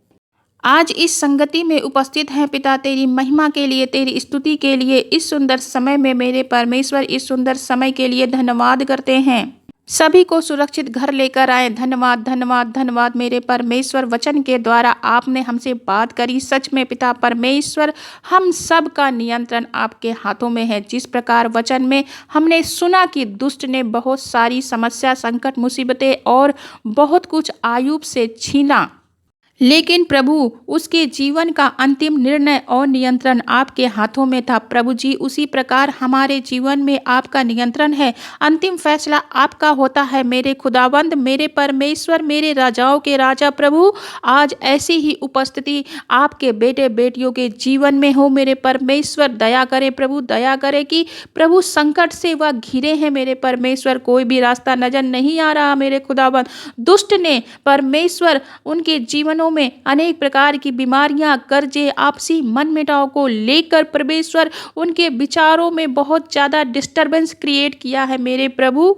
[SPEAKER 1] आज इस संगति में उपस्थित हैं पिता, तेरी महिमा के लिए, तेरी स्तुति के लिए, इस सुंदर समय में मेरे परमेश्वर, इस सुंदर समय के लिए धन्यवाद करते हैं। सभी को सुरक्षित घर लेकर आए। धन्यवाद, धन्यवाद, धन्यवाद मेरे परमेश्वर। वचन के द्वारा आपने हमसे बात करी। सच में पिता परमेश्वर, हम सब का नियंत्रण आपके हाथों में है। जिस प्रकार वचन में हमने सुना कि दुष्ट ने बहुत सारी समस्या, संकट, मुसीबतें और बहुत कुछ आयुब से छीना, लेकिन प्रभु उसके जीवन का अंतिम निर्णय और नियंत्रण आपके हाथों में था। प्रभु जी, उसी प्रकार हमारे जीवन में आपका नियंत्रण है, अंतिम फैसला आपका होता है मेरे खुदावंद, मेरे परमेश्वर, मेरे राजाओं के राजा प्रभु। आज ऐसी ही उपस्थिति आपके बेटे बेटियों के जीवन में हो मेरे परमेश्वर। दया करे प्रभु, दया करे कि प्रभु संकट से वह घिरे हैं मेरे परमेश्वर, कोई भी रास्ता नजर नहीं आ रहा मेरे खुदावंद। दुष्ट ने परमेश्वर उनके जीवनों में अनेक प्रकार की बीमारियां, कर्जे, आपसी मनमुटाव को लेकर परमेश्वर उनके विचारों में बहुत ज्यादा डिस्टरबेंस क्रिएट किया है मेरे प्रभु।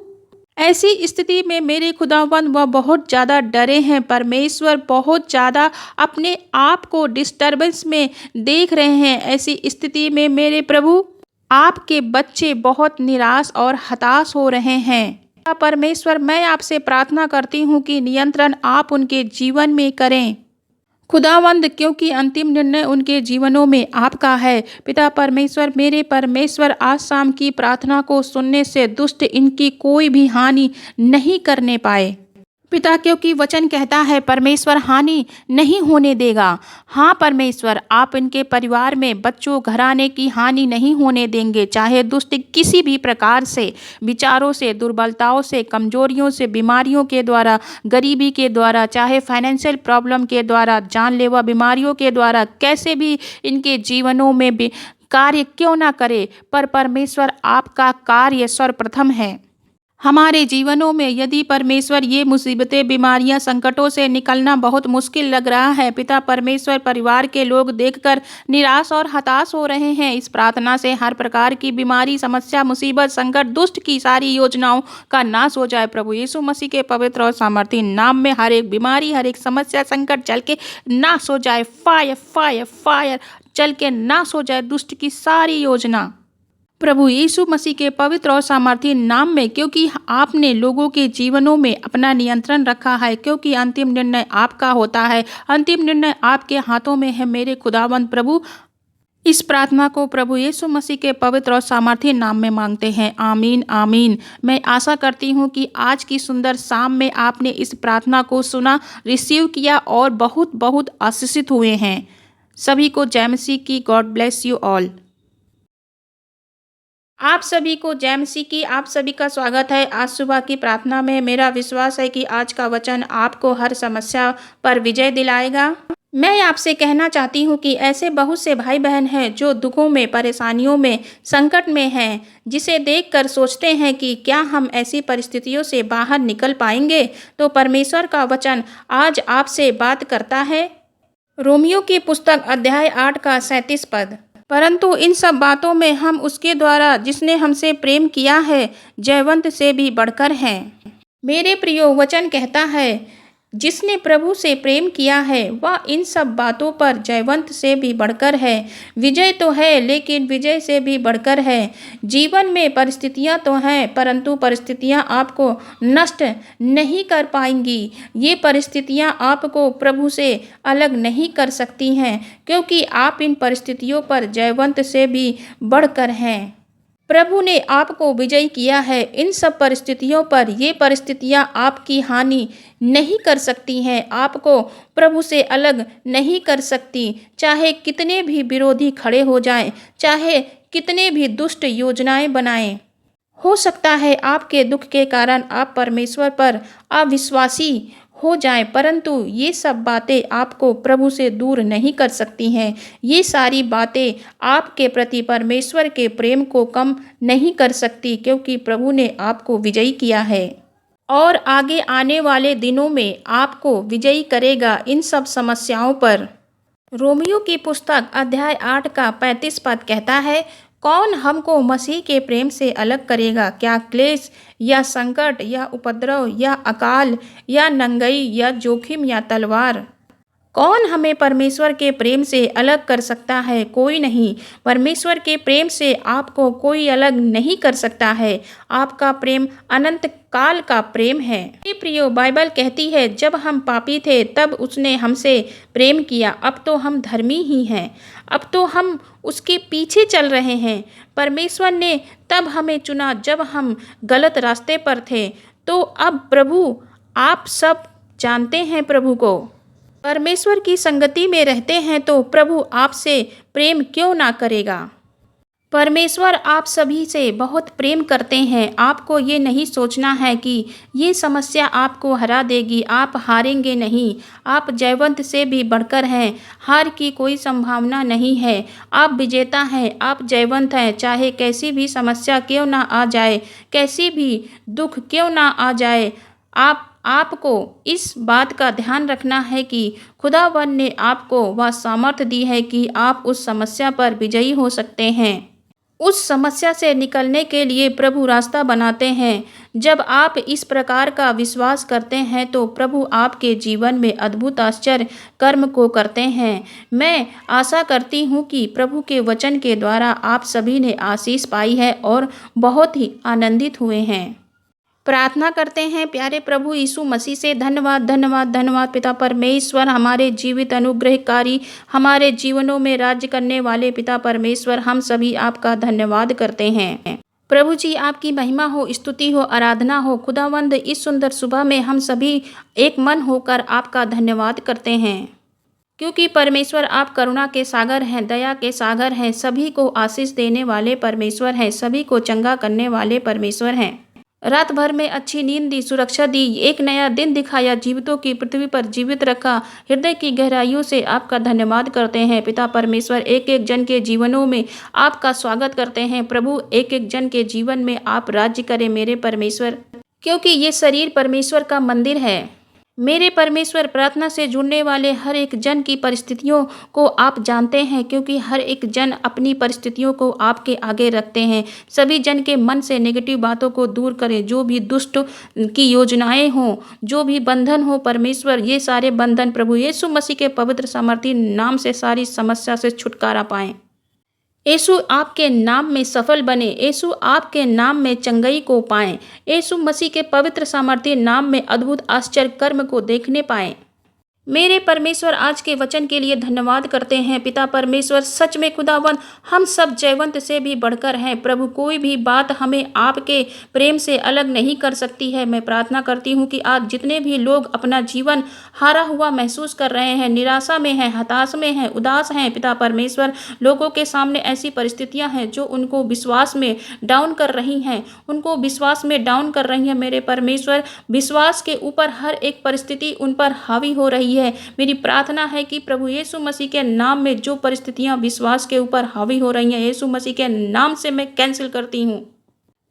[SPEAKER 1] ऐसी स्थिति में मेरे खुदावन वह बहुत ज़्यादा डरे हैं परमेश्वर, बहुत ज़्यादा अपने आप को डिस्टरबेंस में देख रहे हैं। ऐसी स्थिति में मेरे प्रभु आपके बच्चे बहुत निराश और हताश हो रहे हैं। परमेश्वर, मैं आपसे प्रार्थना करती हूँ कि नियंत्रण आप उनके जीवन में करें खुदावंद, क्योंकि अंतिम निर्णय उनके जीवनों में आपका है पिता परमेश्वर। मेरे परमेश्वर, आज शाम की प्रार्थना को सुनने से दुष्ट इनकी कोई भी हानि नहीं करने पाए पिता, क्योंकि वचन कहता है परमेश्वर हानि नहीं होने देगा। हाँ परमेश्वर, आप इनके परिवार में, बच्चों, घराने की हानि नहीं होने देंगे, चाहे दुष्ट किसी भी प्रकार से, विचारों से, दुर्बलताओं से, कमजोरियों से, बीमारियों के द्वारा, गरीबी के द्वारा, चाहे फाइनेंशियल प्रॉब्लम के द्वारा, जानलेवा बीमारियों के द्वारा, कैसे भी इनके जीवनों में भी कार्य क्यों ना करे, पर परमेश्वर आपका कार्य सर्वप्रथम है। हमारे जीवनों में यदि परमेश्वर ये मुसीबतें, बीमारियां, संकटों से निकलना बहुत मुश्किल लग रहा है, पिता परमेश्वर परिवार के लोग देखकर निराश और हताश हो रहे हैं। इस प्रार्थना से हर प्रकार की बीमारी, समस्या, मुसीबत, संकट, दुष्ट की सारी योजनाओं का नाश हो जाए। प्रभु यीशु मसीह के पवित्र और सामर्थी नाम में हर एक बीमारी, हर एक समस्या, संकट चल के नाश हो जाए। फायर फायर फायर चल के नाश हो जाए दुष्ट की सारी योजना, प्रभु यीशु मसीह के पवित्र और सामर्थी नाम में, क्योंकि आपने लोगों के जीवनों में अपना नियंत्रण रखा है, क्योंकि अंतिम निर्णय आपका होता है, अंतिम निर्णय आपके हाथों में है मेरे खुदावंद प्रभु। इस प्रार्थना को प्रभु यीशु मसीह के पवित्र और सामर्थी नाम में मांगते हैं। आमीन आमीन। मैं आशा करती हूँ कि आज की सुंदर शाम में आपने इस प्रार्थना को सुना, रिसीव किया और बहुत बहुत आशीषित हुए हैं। सभी को जय मसीह की। God bless you all. आप सभी को जय मसीह की। आप सभी का स्वागत है आज सुबह की प्रार्थना में। मेरा विश्वास है कि आज का वचन आपको हर समस्या पर विजय दिलाएगा। मैं आपसे कहना चाहती हूँ कि ऐसे बहुत से भाई बहन हैं जो दुखों में, परेशानियों में, संकट में हैं, जिसे देखकर सोचते हैं कि क्या हम ऐसी परिस्थितियों से बाहर निकल पाएंगे। तो परमेश्वर का वचन आज आपसे बात करता है। रोमियो की पुस्तक अध्याय 8 का 37 पद। परंतु इन सब बातों में हम उसके द्वारा जिसने हमसे प्रेम किया है जयवंत से भी बढ़कर हैं। मेरे प्रियो, वचन कहता है जिसने प्रभु से प्रेम किया है वह इन सब बातों पर जयवंत से भी बढ़कर है। विजय तो है, लेकिन विजय से भी बढ़कर है। जीवन में परिस्थितियां तो हैं, परंतु परिस्थितियां आपको नष्ट नहीं कर पाएंगी। ये परिस्थितियां आपको प्रभु से अलग नहीं कर सकती हैं, क्योंकि आप इन परिस्थितियों पर जयवंत से भी बढ़कर हैं। प्रभु ने आपको विजयी किया है इन सब परिस्थितियों पर। ये परिस्थितियां आपकी हानि नहीं कर सकती हैं, आपको प्रभु से अलग नहीं कर सकती। चाहे कितने भी विरोधी खड़े हो जाएं, चाहे कितने भी दुष्ट योजनाएं बनाएं। हो सकता है आपके दुख के कारण आप परमेश्वर पर अविश्वासी हो जाएं, परंतु ये सब बातें आपको प्रभु से दूर नहीं कर सकती हैं। ये सारी बातें आपके प्रति परमेश्वर के प्रेम को कम नहीं कर सकती, क्योंकि प्रभु ने आपको विजयी किया है और आगे आने वाले दिनों में आपको विजयी करेगा इन सब समस्याओं पर। रोमियो की पुस्तक अध्याय 8 का 35 पद कहता है, कौन हमको मसीह के प्रेम से अलग करेगा? क्या क्लेश या संकट या उपद्रव या अकाल या नंगाई या जोखिम या तलवार? कौन हमें परमेश्वर के प्रेम से अलग कर सकता है? कोई नहीं। परमेश्वर के प्रेम से आपको कोई अलग नहीं कर सकता है। आपका प्रेम अनंत काल का प्रेम है। प्रियो, बाइबल कहती है जब हम पापी थे तब उसने हमसे प्रेम किया। अब तो हम धर्मी ही हैं, अब तो हम उसके पीछे चल रहे हैं। परमेश्वर ने तब हमें चुना जब हम गलत रास्ते पर थे। तो अब प्रभु, आप सब जानते हैं प्रभु को, परमेश्वर की संगति में रहते हैं, तो प्रभु आपसे प्रेम क्यों ना करेगा। परमेश्वर आप सभी से बहुत प्रेम करते हैं। आपको ये नहीं सोचना है कि ये समस्या आपको हरा देगी। आप हारेंगे नहीं, आप जयवंत से भी बढ़कर हैं। हार की कोई संभावना नहीं है। आप विजेता हैं, आप जयवंत हैं। चाहे कैसी भी समस्या क्यों ना आ जाए, कैसी भी दुख क्यों ना आ जाए, आपको इस बात का ध्यान रखना है कि खुदावंद ने आपको वह सामर्थ्य दी है कि आप उस समस्या पर विजयी हो सकते हैं। उस समस्या से निकलने के लिए प्रभु रास्ता बनाते हैं। जब आप इस प्रकार का विश्वास करते हैं तो प्रभु आपके जीवन में अद्भुत आश्चर्य कर्म को करते हैं। मैं आशा करती हूँ कि प्रभु के वचन के द्वारा आप सभी ने आशीष पाई है और बहुत ही आनंदित हुए हैं। प्रार्थना करते हैं प्यारे प्रभु यीशु मसीह से। धन्यवाद धन्यवाद धन्यवाद पिता परमेश्वर, हमारे जीवित अनुग्रहकारी, हमारे जीवनों में राज्य करने वाले पिता परमेश्वर, हम सभी आपका धन्यवाद करते हैं। प्रभु जी, आपकी महिमा हो, स्तुति हो, आराधना हो। खुदावंद, इस सुंदर सुबह में हम सभी एक मन होकर आपका धन्यवाद करते हैं, क्योंकि परमेश्वर आप करुणा के सागर हैं, दया के सागर हैं, सभी को आशीष देने वाले परमेश्वर हैं, सभी को चंगा करने वाले परमेश्वर हैं। रात भर में अच्छी नींद दी, सुरक्षा दी, एक नया दिन दिखाया, जीवितों की पृथ्वी पर जीवित रखा। हृदय की गहराइयों से आपका धन्यवाद करते हैं पिता परमेश्वर। एक एक जन के जीवनों में आपका स्वागत करते हैं प्रभु। एक एक जन के जीवन में आप राज्य करें मेरे परमेश्वर। क्योंकि ये शरीर परमेश्वर का मंदिर है। मेरे परमेश्वर, प्रार्थना से जुड़ने वाले हर एक जन की परिस्थितियों को आप जानते हैं, क्योंकि हर एक जन अपनी परिस्थितियों को आपके आगे रखते हैं। सभी जन के मन से नेगेटिव बातों को दूर करें। जो भी दुष्ट की योजनाएं हों, जो भी बंधन हो परमेश्वर, ये सारे बंधन प्रभु यीशु मसीह के पवित्र सामर्थी नाम से सारी समस्या से छुटकारा पाएं। यीशु आपके नाम में सफल बने। यीशु आपके नाम में चंगाई को पाएं। यीशु मसीह के पवित्र सामर्थ्य नाम में अद्भुत आश्चर्य कर्म को देखने पाएं। मेरे परमेश्वर, आज के वचन के लिए धन्यवाद करते हैं। पिता परमेश्वर, सच में खुदावन, हम सब जयवंत से भी बढ़कर हैं प्रभु। कोई भी बात हमें आपके प्रेम से अलग नहीं कर सकती है। मैं प्रार्थना करती हूँ कि आज जितने भी लोग अपना जीवन हारा हुआ महसूस कर रहे हैं, निराशा में हैं, हताश में हैं, उदास हैं, पिता परमेश्वर, लोगों के सामने ऐसी परिस्थितियाँ हैं जो उनको विश्वास में डाउन कर रही हैं, उनको विश्वास में डाउन कर रही हैं। मेरे परमेश्वर, विश्वास के ऊपर हर एक परिस्थिति उन पर हावी हो रही है। मेरी प्रार्थना है कि प्रभु यीशु मसीह के नाम में जो परिस्थितियां विश्वास के ऊपर हावी हो रही हैं, यीशु मसीह के नाम से मैं कैंसिल करती हूं।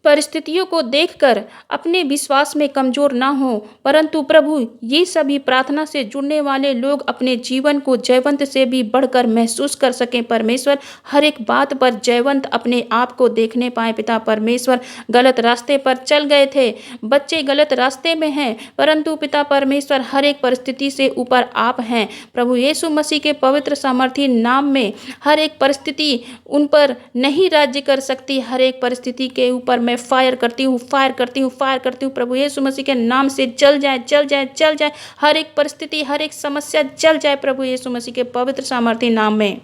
[SPEAKER 1] परिस्थितियों को देखकर अपने विश्वास में कमजोर ना हो, परंतु प्रभु, ये सभी प्रार्थना से जुड़ने वाले लोग अपने जीवन को जयवंत से भी बढ़कर महसूस कर सकें। परमेश्वर, हर एक बात पर जयवंत अपने आप को देखने पाए। पिता परमेश्वर, गलत रास्ते पर चल गए थे, बच्चे गलत रास्ते में हैं, परंतु पिता परमेश्वर, हर एक परिस्थिति से ऊपर आप हैं। प्रभु यीशु मसीह के पवित्र सामर्थी नाम में हर एक परिस्थिति उन पर नहीं राज्य कर सकती। हर एक परिस्थिति के ऊपर मैं फायर करती हूँ, फायर करती हूँ, फायर करती हूँ। प्रभु यीशु मसीह के नाम से जल जाए, जल जाए, जल जाए। हर एक परिस्थिति, हर एक समस्या जल जाए प्रभु यीशु मसीह के पवित्र सामर्थी नाम में।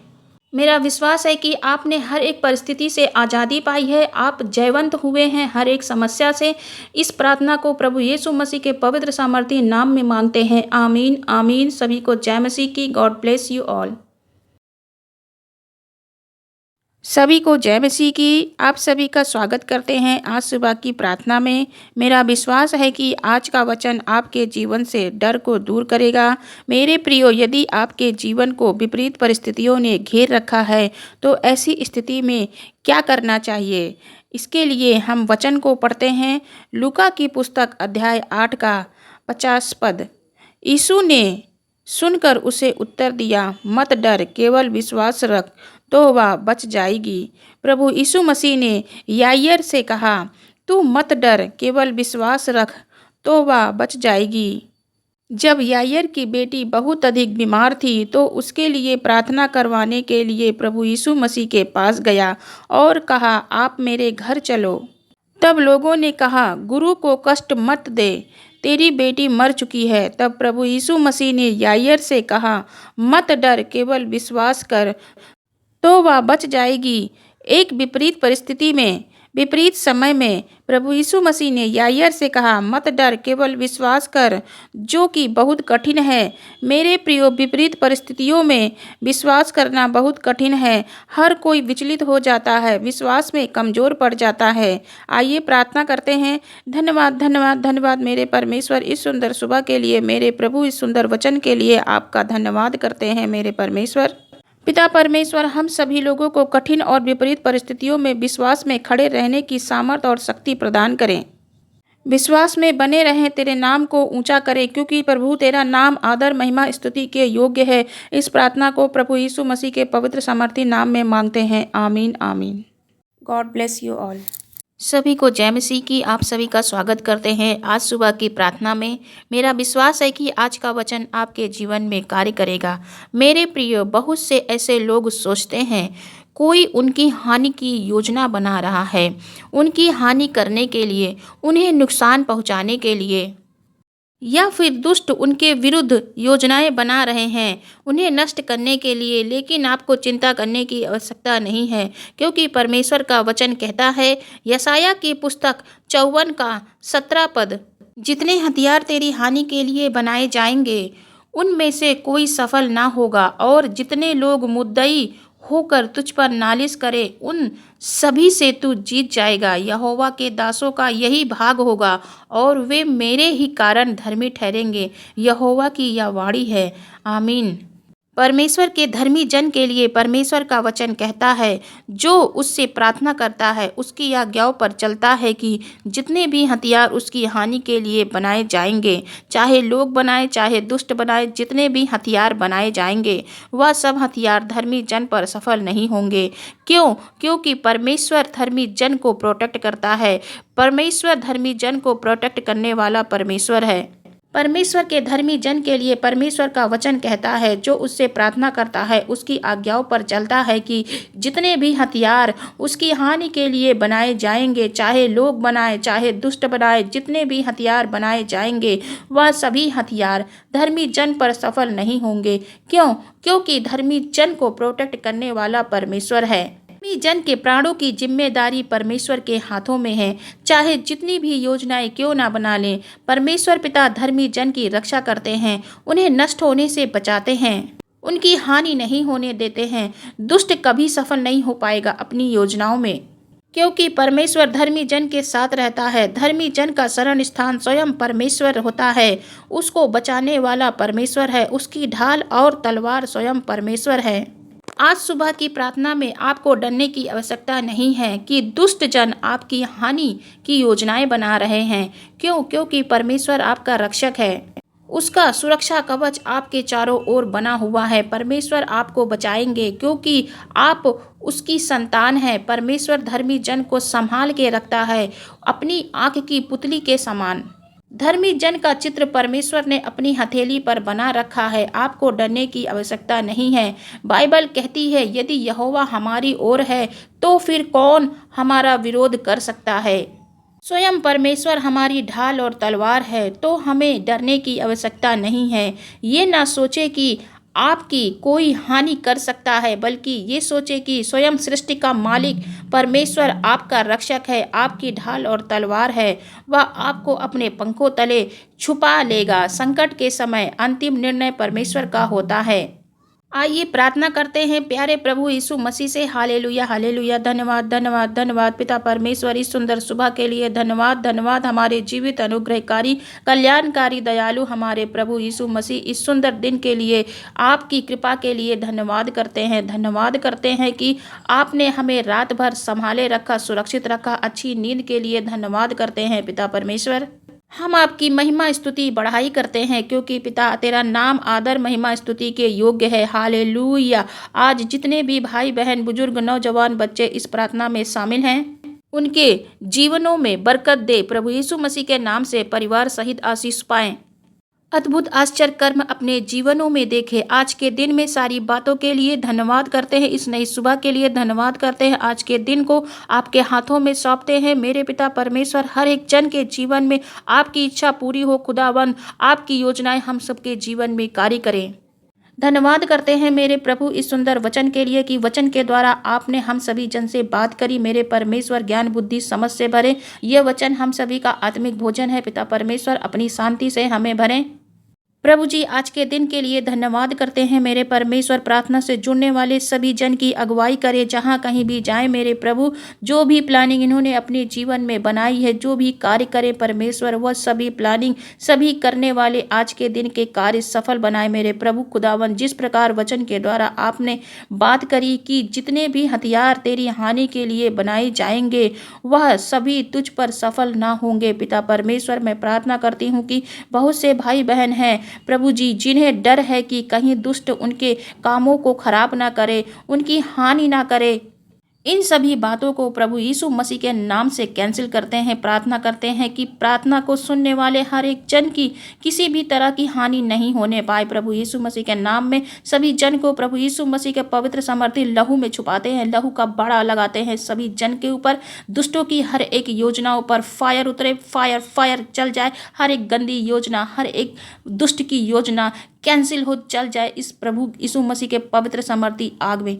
[SPEAKER 1] मेरा विश्वास है कि आपने हर एक परिस्थिति से आज़ादी पाई है। आप जयवंत हुए हैं हर एक समस्या से। इस प्रार्थना को प्रभु यीशु मसीह के पवित्र सामर्थी नाम में मांगते हैं। आमीन, आमीन। सभी को जय मसीह की। God bless you all. सभी को जय मसीह की। आप सभी का स्वागत करते हैं आज सुबह की प्रार्थना में। मेरा विश्वास है कि आज का वचन आपके जीवन से डर को दूर करेगा। मेरे प्रियो, यदि आपके जीवन को विपरीत परिस्थितियों ने घेर रखा है तो ऐसी स्थिति में क्या करना चाहिए, इसके लिए हम वचन को पढ़ते हैं। लूका की पुस्तक अध्याय 8 का 50 पद। यीशु ने सुनकर उसे उत्तर दिया, मत डर, केवल विश्वास रख तो वह बच जाएगी। प्रभु यीशु मसीह ने याईर से कहा, तू मत डर, केवल विश्वास रख तो वह बच जाएगी। जब याईर की बेटी बहुत अधिक बीमार थी तो उसके लिए प्रार्थना करवाने के लिए प्रभु यीशु मसीह के पास गया और कहा, आप मेरे घर चलो। तब लोगों ने कहा, गुरु को कष्ट मत दे, तेरी बेटी मर चुकी है। तब प्रभु यीशु मसीह ने याईर से कहा, मत डर, केवल विश्वास कर तो वह बच जाएगी। एक विपरीत परिस्थिति में, विपरीत समय में प्रभु यीशु मसीह ने याईर से कहा, मत डर, केवल विश्वास कर, जो कि बहुत कठिन है। मेरे प्रियो, विपरीत परिस्थितियों में विश्वास करना बहुत कठिन है। हर कोई विचलित हो जाता है, विश्वास में कमज़ोर पड़ जाता है। आइए प्रार्थना करते हैं। धन्यवाद, धन्यवाद, धन्यवाद मेरे परमेश्वर, इस सुंदर सुबह के लिए। मेरे प्रभु, इस सुंदर वचन के लिए आपका धन्यवाद करते हैं मेरे परमेश्वर। पिता परमेश्वर, हम सभी लोगों को कठिन और विपरीत परिस्थितियों में विश्वास में खड़े रहने की सामर्थ और शक्ति प्रदान करें। विश्वास में बने रहें, तेरे नाम को ऊंचा करें, क्योंकि प्रभु तेरा नाम आदर, महिमा, स्तुति के योग्य है। इस प्रार्थना को प्रभु यीशु मसीह के पवित्र सामर्थी नाम में मांगते हैं। आमीन, आमीन। God bless you all. सभी को जय मसीह की। आप सभी का स्वागत करते हैं आज सुबह की प्रार्थना में। मेरा विश्वास है कि आज का वचन आपके जीवन में कार्य करेगा। मेरे प्रिय, बहुत से ऐसे लोग सोचते हैं कोई उनकी हानि की योजना बना रहा है, उनकी हानि करने के लिए, उन्हें नुकसान पहुंचाने के लिए, या फिर दुष्ट उनके विरुद्ध योजनाएं बना रहे हैं उन्हें नष्ट करने के लिए। लेकिन आपको चिंता करने की आवश्यकता नहीं है, क्योंकि परमेश्वर का वचन कहता है, यशायाह की पुस्तक 54 का 17 पद, जितने हथियार तेरी हानि के लिए बनाए जाएंगे उनमें से कोई सफल ना होगा, और जितने लोग मुद्दई होकर तुझ पर नालिश करे उन सभी से तू जीत जाएगा। यहोवा के दासों का यही भाग होगा और वे मेरे ही कारण धर्मी ठहरेंगे। यहोवा की यह वाणी है। आमीन। परमेश्वर के धर्मी जन के लिए परमेश्वर का वचन कहता है, जो उससे प्रार्थना करता है, उसकी आज्ञाओं पर चलता है कि जितने भी हथियार उसकी हानि के लिए बनाए जाएंगे, चाहे लोग बनाए चाहे दुष्ट बनाए, जितने भी हथियार बनाए जाएंगे वह सब हथियार धर्मी जन पर सफल नहीं होंगे। क्यों? क्योंकि परमेश्वर धर्मी जन को प्रोटेक्ट करता है। परमेश्वर धर्मी जन को प्रोटेक्ट करने वाला परमेश्वर है। परमेश्वर के धर्मी जन के लिए परमेश्वर का वचन कहता है, जो उससे प्रार्थना करता है, उसकी आज्ञाओं पर चलता है कि जितने भी हथियार उसकी हानि के लिए बनाए जाएंगे, चाहे लोग बनाए चाहे दुष्ट बनाए, जितने भी हथियार बनाए जाएंगे वह सभी हथियार धर्मी जन पर सफल नहीं होंगे। क्यों? क्योंकि धर्मी जन को प्रोटेक्ट करने वाला परमेश्वर है। धर्मी जन के प्राणों की जिम्मेदारी परमेश्वर के हाथों में है। चाहे जितनी भी योजनाएं क्यों ना बना लें, परमेश्वर पिता धर्मी जन की रक्षा करते हैं, उन्हें नष्ट होने से बचाते हैं, उनकी हानि नहीं होने देते हैं। दुष्ट कभी सफल नहीं हो पाएगा अपनी योजनाओं में, क्योंकि परमेश्वर धर्मी जन के साथ रहता है। धर्मी जन का शरण स्थान स्वयं परमेश्वर होता है। उसको बचाने वाला परमेश्वर है। उसकी ढाल और तलवार स्वयं परमेश्वर है। आज सुबह की प्रार्थना में आपको डरने की आवश्यकता नहीं है कि दुष्ट जन आपकी हानि की योजनाएं बना रहे हैं। क्यों? क्योंकि परमेश्वर आपका रक्षक है। उसका सुरक्षा कवच आपके चारों ओर बना हुआ है। परमेश्वर आपको बचाएंगे क्योंकि आप उसकी संतान है। परमेश्वर धर्मी जन को संभाल के रखता है अपनी आंख की पुतली के समान। धर्मी जन का चित्र परमेश्वर ने अपनी हथेली पर बना रखा है। आपको डरने की आवश्यकता नहीं है। बाइबल कहती है, यदि यहोवा हमारी ओर है तो फिर कौन हमारा विरोध कर सकता है। स्वयं परमेश्वर हमारी ढाल और तलवार है, तो हमें डरने की आवश्यकता नहीं है। ये ना सोचे कि आपकी कोई हानि कर सकता है, बल्कि ये सोचे कि स्वयं सृष्टि का मालिक परमेश्वर आपका रक्षक है, आपकी ढाल और तलवार है। वह आपको अपने पंखों तले छुपा लेगा। संकट के समय अंतिम निर्णय परमेश्वर का होता है। आइए प्रार्थना करते हैं प्यारे प्रभु यीशु मसीह से। Hallelujah hallelujah. धन्यवाद धन्यवाद धन्यवाद पिता परमेश्वर, इस सुंदर सुबह के लिए धन्यवाद धन्यवाद। हमारे जीवित अनुग्रहकारी कल्याणकारी दयालु हमारे प्रभु यीशु मसीह, इस सुंदर दिन के लिए आपकी कृपा के लिए धन्यवाद करते हैं। धन्यवाद करते हैं कि आपने हमें रात भर संभाले रखा, सुरक्षित रखा। अच्छी नींद के लिए धन्यवाद करते हैं पिता परमेश्वर। हम आपकी महिमा स्तुति बढ़ाई करते हैं, क्योंकि पिता तेरा नाम आदर महिमा स्तुति के योग्य है। हालेलुया। आज जितने भी भाई बहन बुजुर्ग नौजवान बच्चे इस प्रार्थना में शामिल हैं, उनके जीवनों में बरकत दे। प्रभु यीशु मसीह के नाम से परिवार सहित आशीष पाएं। अद्भुत आश्चर्य कर्म अपने जीवनों में देखे। आज के दिन में सारी बातों के लिए धन्यवाद करते हैं। इस नई सुबह के लिए धन्यवाद करते हैं। आज के दिन को आपके हाथों में सौंपते हैं मेरे पिता परमेश्वर। हर एक जन के जीवन में आपकी इच्छा पूरी हो खुदावन। आपकी योजनाएं हम सबके जीवन में कार्य करें। धन्यवाद करते हैं मेरे प्रभु इस सुंदर वचन के लिए कि वचन के द्वारा आपने हम सभी जन से बात करी। मेरे परमेश्वर ज्ञान बुद्धि समझ से भरे। यह वचन हम सभी का आत्मिक भोजन है पिता परमेश्वर। अपनी शांति से हमें भरें। प्रभु जी, आज के दिन के लिए धन्यवाद करते हैं मेरे परमेश्वर। प्रार्थना से जुड़ने वाले सभी जन की अगुवाई करें, जहां कहीं भी जाएं मेरे प्रभु। जो भी प्लानिंग इन्होंने अपने जीवन में बनाई है, जो भी कार्य करें परमेश्वर, वह सभी प्लानिंग सभी करने वाले आज के दिन के कार्य सफल बनाए मेरे प्रभु खुदावन। जिस प्रकार वचन के द्वारा आपने बात करी कि जितने भी हथियार तेरी हानि के लिए बनाए जाएंगे, वह सभी तुझ पर सफल ना होंगे पिता परमेश्वर। मैं प्रार्थना करती हूँ कि बहुत से भाई बहन हैं प्रभु जी, जिन्हें डर है कि कहीं दुष्ट उनके कामों को खराब ना करे, उनकी हानि ना करे, इन सभी बातों को प्रभु यीशु मसीह के नाम से कैंसिल करते हैं। प्रार्थना करते हैं कि प्रार्थना को सुनने वाले हर एक जन की किसी भी तरह की हानि नहीं होने पाए। प्रभु यीशु मसीह के नाम में सभी जन को प्रभु यीशु मसीह के पवित्र समर्थी लहू में छुपाते हैं। लहू का बड़ा लगाते हैं सभी जन के ऊपर। दुष्टों की हर एक योजनाओं पर फायर उतरे, फायर फायर चल जाए। हर एक गंदी योजना, हर एक दुष्ट की योजना कैंसिल हो चल जाए इस प्रभु यीशु मसीह के पवित्र समर्थी आग में।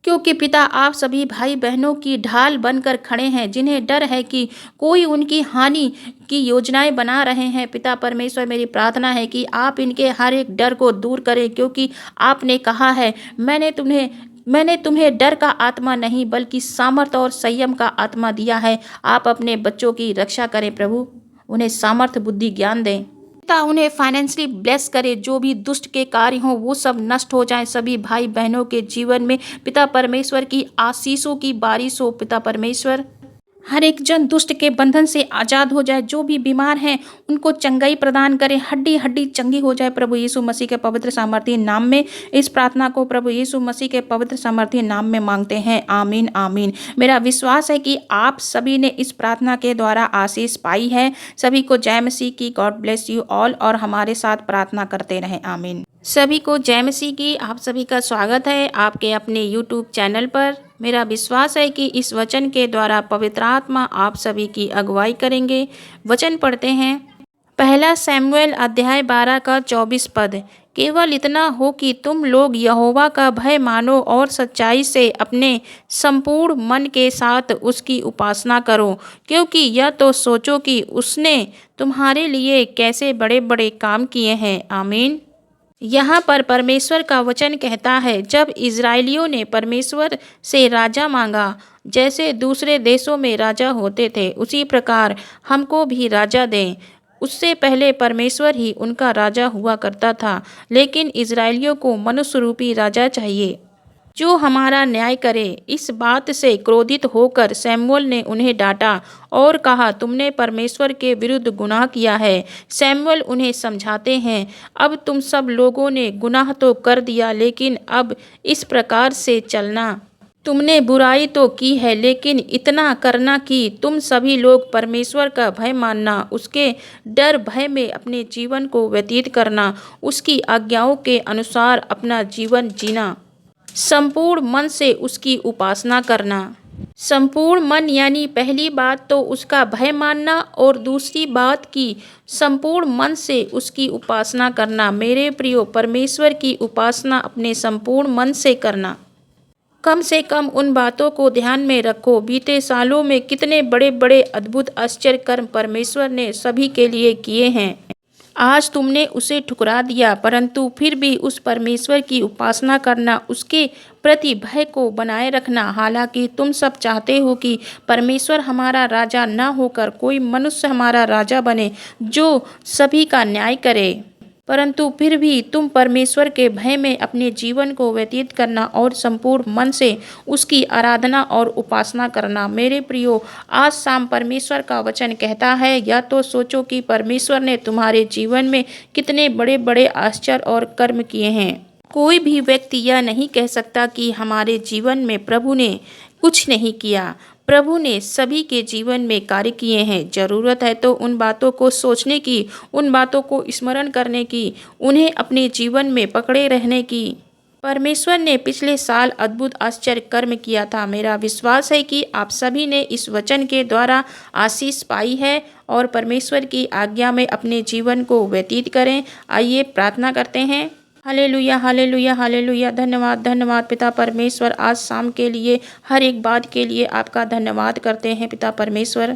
[SPEAKER 1] क्योंकि पिता आप सभी भाई बहनों की ढाल बनकर खड़े हैं, जिन्हें डर है कि कोई उनकी हानि की योजनाएं बना रहे हैं। पिता परमेश्वर, मेरी प्रार्थना है कि आप इनके हर एक डर को दूर करें, क्योंकि आपने कहा है मैंने तुम्हें डर का आत्मा नहीं बल्कि सामर्थ और संयम का आत्मा दिया है। आप अपने बच्चों की रक्षा करें प्रभु, उन्हें सामर्थ बुद्धि ज्ञान दें। पिता उन्हें फाइनेंशियली ब्लेस करे, जो भी दुष्ट के कार्य हों वो सब नष्ट हो जाएं, सभी भाई बहनों के जीवन में पिता परमेश्वर की आशीषों की बारिश हो। पिता परमेश्वर हर एक जन दुष्ट के बंधन से आज़ाद हो जाए, जो भी बीमार हैं उनको चंगाई प्रदान करें, हड्डी हड्डी चंगी हो जाए प्रभु यीशु मसीह के पवित्र सामर्थ्य नाम में। इस प्रार्थना को प्रभु यीशु मसीह के पवित्र सामर्थ्य नाम में मांगते हैं, आमीन आमीन। मेरा विश्वास है कि आप सभी ने इस प्रार्थना के द्वारा आशीष पाई है। सभी को जय मसीह की, गॉड ब्लेस यू ऑल, और हमारे साथ प्रार्थना करते रहें, आमीन। सभी को जय मसीह की। आप सभी का स्वागत है आपके अपने यूट्यूब चैनल पर। मेरा विश्वास है कि इस वचन के द्वारा पवित्र आत्मा आप सभी की अगुवाई करेंगे। वचन पढ़ते हैं, पहला शमूएल अध्याय 12 का 24 पद। केवल इतना हो कि तुम लोग यहोवा का भय मानो और सच्चाई से अपने संपूर्ण मन के साथ उसकी उपासना करो, क्योंकि यह तो सोचो कि उसने तुम्हारे लिए कैसे बड़े बड़े काम किए हैं, आमीन। यहाँ पर परमेश्वर का वचन कहता है, जब इज़राइलियों ने परमेश्वर से राजा मांगा, जैसे दूसरे देशों में राजा होते थे उसी प्रकार हमको भी राजा दें। उससे पहले परमेश्वर ही उनका राजा हुआ करता था, लेकिन इज़राइलियों को मनुष्य रूपी राजा चाहिए जो हमारा न्याय करे। इस बात से क्रोधित होकर शमूएल ने उन्हें डांटा और कहा, तुमने परमेश्वर के विरुद्ध गुनाह किया है। शमूएल उन्हें समझाते हैं, अब तुम सब लोगों ने गुनाह तो कर दिया, लेकिन अब इस प्रकार से चलना, तुमने बुराई तो की है, लेकिन इतना करना कि तुम सभी लोग परमेश्वर का भय मानना, उसके डर भय में अपने जीवन को व्यतीत करना, उसकी आज्ञाओं के अनुसार अपना जीवन जीना, संपूर्ण मन से उसकी उपासना करना। संपूर्ण मन यानी पहली बात तो उसका भय मानना, और दूसरी बात की संपूर्ण मन से उसकी उपासना करना। मेरे प्रियो, परमेश्वर की उपासना अपने संपूर्ण मन से करना। कम से कम उन बातों को ध्यान में रखो, बीते सालों में कितने बड़े बड़े अद्भुत आश्चर्य कर्म परमेश्वर ने सभी के लिए किए हैं। आज तुमने उसे ठुकरा दिया, परंतु फिर भी उस परमेश्वर की उपासना करना, उसके प्रति भय को बनाए रखना। हालांकि तुम सब चाहते हो कि परमेश्वर हमारा राजा न होकर कोई मनुष्य हमारा राजा बने जो सभी का न्याय करे, परंतु फिर भी तुम परमेश्वर के भय में अपने जीवन को व्यतीत करना और संपूर्ण मन से उसकी आराधना और उपासना करना। मेरे प्रियो, आज शाम परमेश्वर का वचन कहता है, या तो सोचो कि परमेश्वर ने तुम्हारे जीवन में कितने बड़े बड़े आश्चर्य और कर्म किए हैं। कोई भी व्यक्ति यह नहीं कह सकता कि हमारे जीवन में प्रभु ने कुछ नहीं किया। प्रभु ने सभी के जीवन में कार्य किए हैं। जरूरत है तो उन बातों को सोचने की, उन बातों को स्मरण करने की, उन्हें अपने जीवन में पकड़े रहने की। परमेश्वर ने पिछले साल अद्भुत आश्चर्य कर्म किया था। मेरा विश्वास है कि आप सभी ने इस वचन के द्वारा आशीष पाई है और परमेश्वर की आज्ञा में अपने जीवन को व्यतीत करें। आइए प्रार्थना करते हैं। Hallelujah hallelujah hallelujah. धन्यवाद धन्यवाद पिता परमेश्वर, आज शाम के लिए हर एक बात के लिए आपका धन्यवाद करते हैं। पिता परमेश्वर,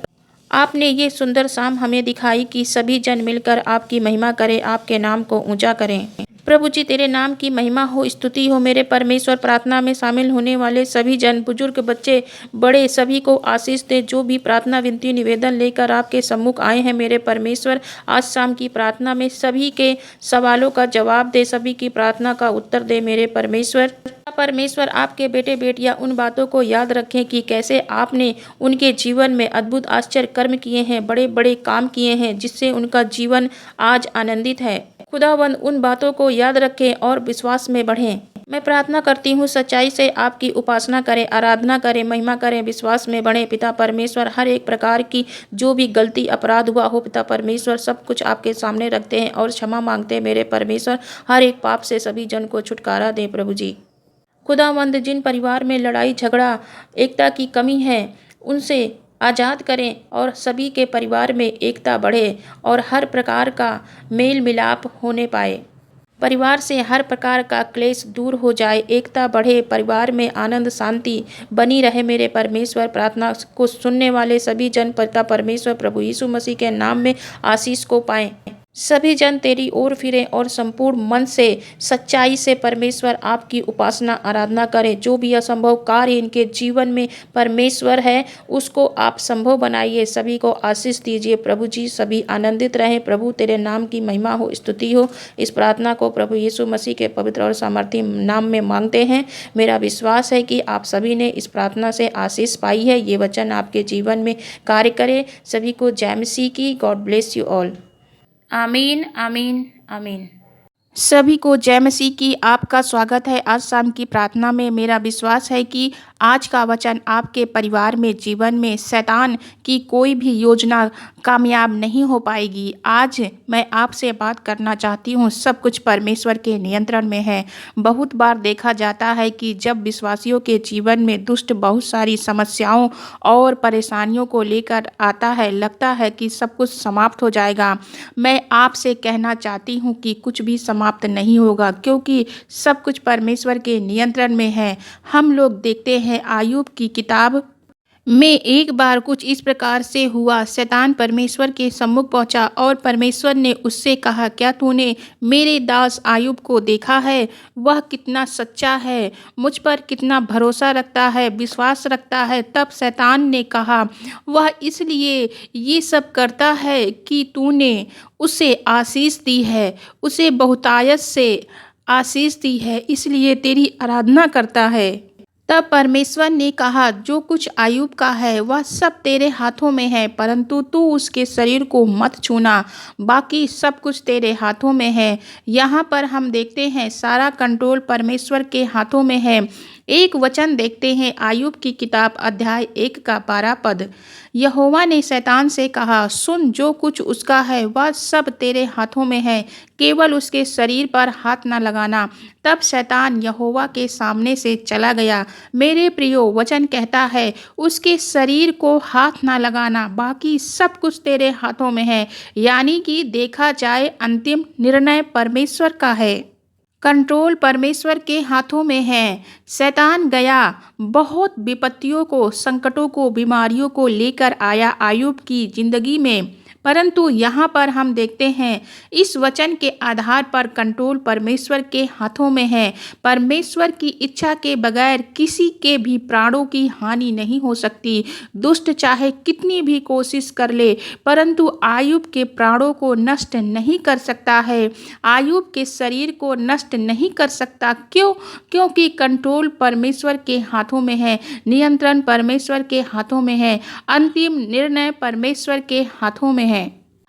[SPEAKER 1] आपने ये सुंदर शाम हमें दिखाई कि सभी जन मिलकर आपकी महिमा करें, आपके नाम को ऊंचा करें। प्रभु जी, तेरे नाम की महिमा हो, स्तुति हो। मेरे परमेश्वर, प्रार्थना में शामिल होने वाले सभी जन, बुजुर्ग, बच्चे, बड़े, सभी को आशीष दे। जो भी प्रार्थना विनती निवेदन लेकर आपके सम्मुख आए हैं मेरे परमेश्वर, आज शाम की प्रार्थना में सभी के सवालों का जवाब दे, सभी की प्रार्थना का उत्तर दे मेरे परमेश्वर। परमेश्वर, आपके बेटे बेटियां उन बातों को याद रखें कि कैसे आपने उनके जीवन में अद्भुत आश्चर्य कर्म किए हैं, बड़े बड़े काम किए हैं, जिससे उनका जीवन आज आनंदित है। खुदावंद, उन बातों को याद रखें और विश्वास में बढ़ें। मैं प्रार्थना करती हूँ, सच्चाई से आपकी उपासना करें, आराधना करें, महिमा करें, विश्वास में बढ़ें। पिता परमेश्वर, हर एक प्रकार की जो भी गलती अपराध हुआ हो पिता परमेश्वर, सब कुछ आपके सामने रखते हैं और क्षमा मांगते हैं मेरे परमेश्वर। हर एक पाप से सभी जन को छुटकारा दें प्रभु जी। खुदावंद, जिन परिवार में लड़ाई झगड़ा एकता की कमी है उनसे आज़ाद करें और सभी के परिवार में एकता बढ़े और हर प्रकार का मेल मिलाप होने पाए। परिवार से हर प्रकार का क्लेश दूर हो जाए, एकता बढ़े, परिवार में आनंद शांति बनी रहे मेरे परमेश्वर। प्रार्थना को सुनने वाले सभी जन पिता परमेश्वर प्रभु यीशु मसीह के नाम में आशीष को पाएं। सभी जन तेरी ओर फिरें और संपूर्ण मन से सच्चाई से परमेश्वर आपकी उपासना आराधना करें। जो भी असंभव कार्य इनके जीवन में परमेश्वर है उसको आप संभव बनाइए। सभी को आशीष दीजिए प्रभु जी। सभी आनंदित रहें प्रभु। तेरे नाम की महिमा हो, स्तुति हो। इस प्रार्थना को प्रभु यीशु मसीह के पवित्र और सामर्थी नाम में मांगते हैं। मेरा विश्वास है कि आप सभी ने इस प्रार्थना से आशीष पाई है। ये वचन आपके जीवन में कार्य करे। सभी को जय मसीह की। God bless you all. आमीन आमीन आमीन। सभी को जय मसीह की। आपका स्वागत है आज शाम की प्रार्थना में। मेरा विश्वास है कि आज का वचन आपके परिवार में, जीवन में शैतान की कोई भी योजना कामयाब नहीं हो पाएगी। आज मैं आपसे बात करना चाहती हूँ, सब कुछ परमेश्वर के नियंत्रण में है। बहुत बार देखा जाता है कि जब विश्वासियों के जीवन में दुष्ट बहुत सारी समस्याओं और परेशानियों को लेकर आता है, लगता है कि सब कुछ समाप्त हो जाएगा। मैं आपसे कहना चाहती हूँ कि कुछ भी समाप्त नहीं होगा, क्योंकि सब कुछ परमेश्वर के नियंत्रण में है। हम लोग देखते हैं आयुब की किताब में एक बार कुछ इस प्रकार से हुआ। शैतान परमेश्वर के सम्मुख पहुंचा और परमेश्वर ने उससे कहा, क्या तूने मेरे दास आयुब को देखा है? वह कितना सच्चा है, मुझ पर कितना भरोसा रखता है, विश्वास रखता है। तब शैतान ने कहा, वह इसलिए ये सब करता है कि तूने उसे आशीष दी है, उसे बहुतायत से आशीष दी है, इसलिए तेरी आराधना करता है। तब परमेश्वर ने कहा, जो कुछ आयुब का है वह सब तेरे हाथों में है, परंतु तू उसके शरीर को मत छूना, बाकी सब कुछ तेरे हाथों में है। यहाँ पर हम देखते हैं सारा कंट्रोल परमेश्वर के हाथों में है। एक वचन देखते हैं आयुब की किताब अध्याय 1 का 12 पद। यहोवा ने शैतान से कहा, सुन, जो कुछ उसका है वह सब तेरे हाथों में है, केवल उसके शरीर पर हाथ न लगाना। तब शैतान यहोवा के सामने से चला गया। मेरे प्रियो, वचन कहता है उसके शरीर को हाथ ना लगाना, बाकी सब कुछ तेरे हाथों में है। यानी कि देखा जाए अंतिम निर्णय परमेश्वर का है। कंट्रोल परमेश्वर के हाथों में है। शैतान गया, बहुत विपत्तियों को, संकटों को, बीमारियों को लेकर आया आयुब की जिंदगी में, परंतु यहाँ पर हम देखते हैं इस वचन के आधार पर कंट्रोल परमेश्वर के हाथों में है। परमेश्वर की इच्छा के बगैर किसी के भी प्राणों की हानि नहीं हो सकती। दुष्ट चाहे कितनी भी कोशिश कर ले, परंतु आयुब के प्राणों को नष्ट नहीं कर सकता है, आयुब के शरीर को नष्ट नहीं कर सकता। क्यों? क्योंकि कंट्रोल परमेश्वर के हाथों में है, नियंत्रण परमेश्वर के हाथों में है, अंतिम निर्णय परमेश्वर के हाथों में है।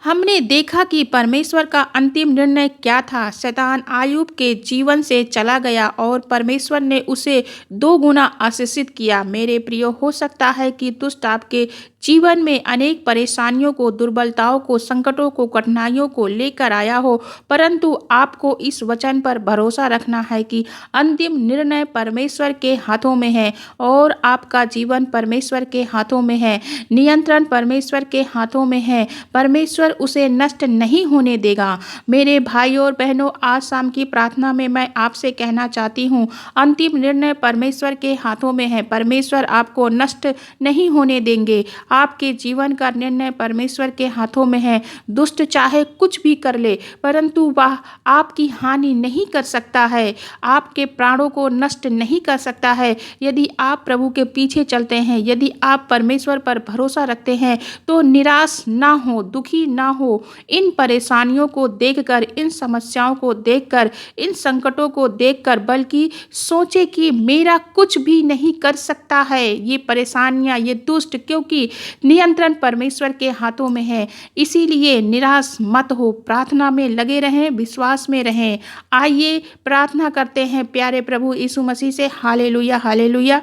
[SPEAKER 1] हमने देखा कि परमेश्वर का अंतिम निर्णय क्या था। शैतान आयुब के जीवन से चला गया और परमेश्वर ने उसे 2 गुना आशीषित किया। मेरे प्रियो, हो सकता है कि दुष्ट आपके जीवन में अनेक परेशानियों को, दुर्बलताओं को, संकटों को, कठिनाइयों को लेकर आया हो, परंतु आपको इस वचन पर भरोसा रखना है कि अंतिम निर्णय परमेश्वर के हाथों में है और आपका जीवन परमेश्वर के हाथों में है, नियंत्रण परमेश्वर के हाथों में है। परमेश्वर उसे नष्ट नहीं होने देगा। मेरे भाई और बहनों, आज शाम की प्रार्थना में मैं आपसे कहना चाहती हूँ, अंतिम निर्णय परमेश्वर के हाथों में है। परमेश्वर आपको नष्ट नहीं होने देंगे। आपके जीवन का निर्णय परमेश्वर के हाथों में है। दुष्ट चाहे कुछ भी कर ले, परंतु वह आपकी हानि नहीं कर सकता है, आपके प्राणों को नष्ट नहीं कर सकता है। यदि आप प्रभु के पीछे चलते हैं, यदि आप परमेश्वर पर भरोसा रखते हैं, तो निराश ना हो, दुखी ना हो। इन परेशानियों को देखकर, इन समस्याओं को देखकर, इन संकटों को देखकर, बल्कि सोचे कि मेरा कुछ भी नहीं कर सकता है ये परेशानियां, ये दुष्ट, क्योंकि नियंत्रण परमेश्वर के हाथों में है। इसीलिए निराश मत हो, प्रार्थना में लगे रहें, विश्वास में रहें। आइए प्रार्थना करते हैं प्यारे प्रभु यीशु मसीह से। Hallelujah hallelujah.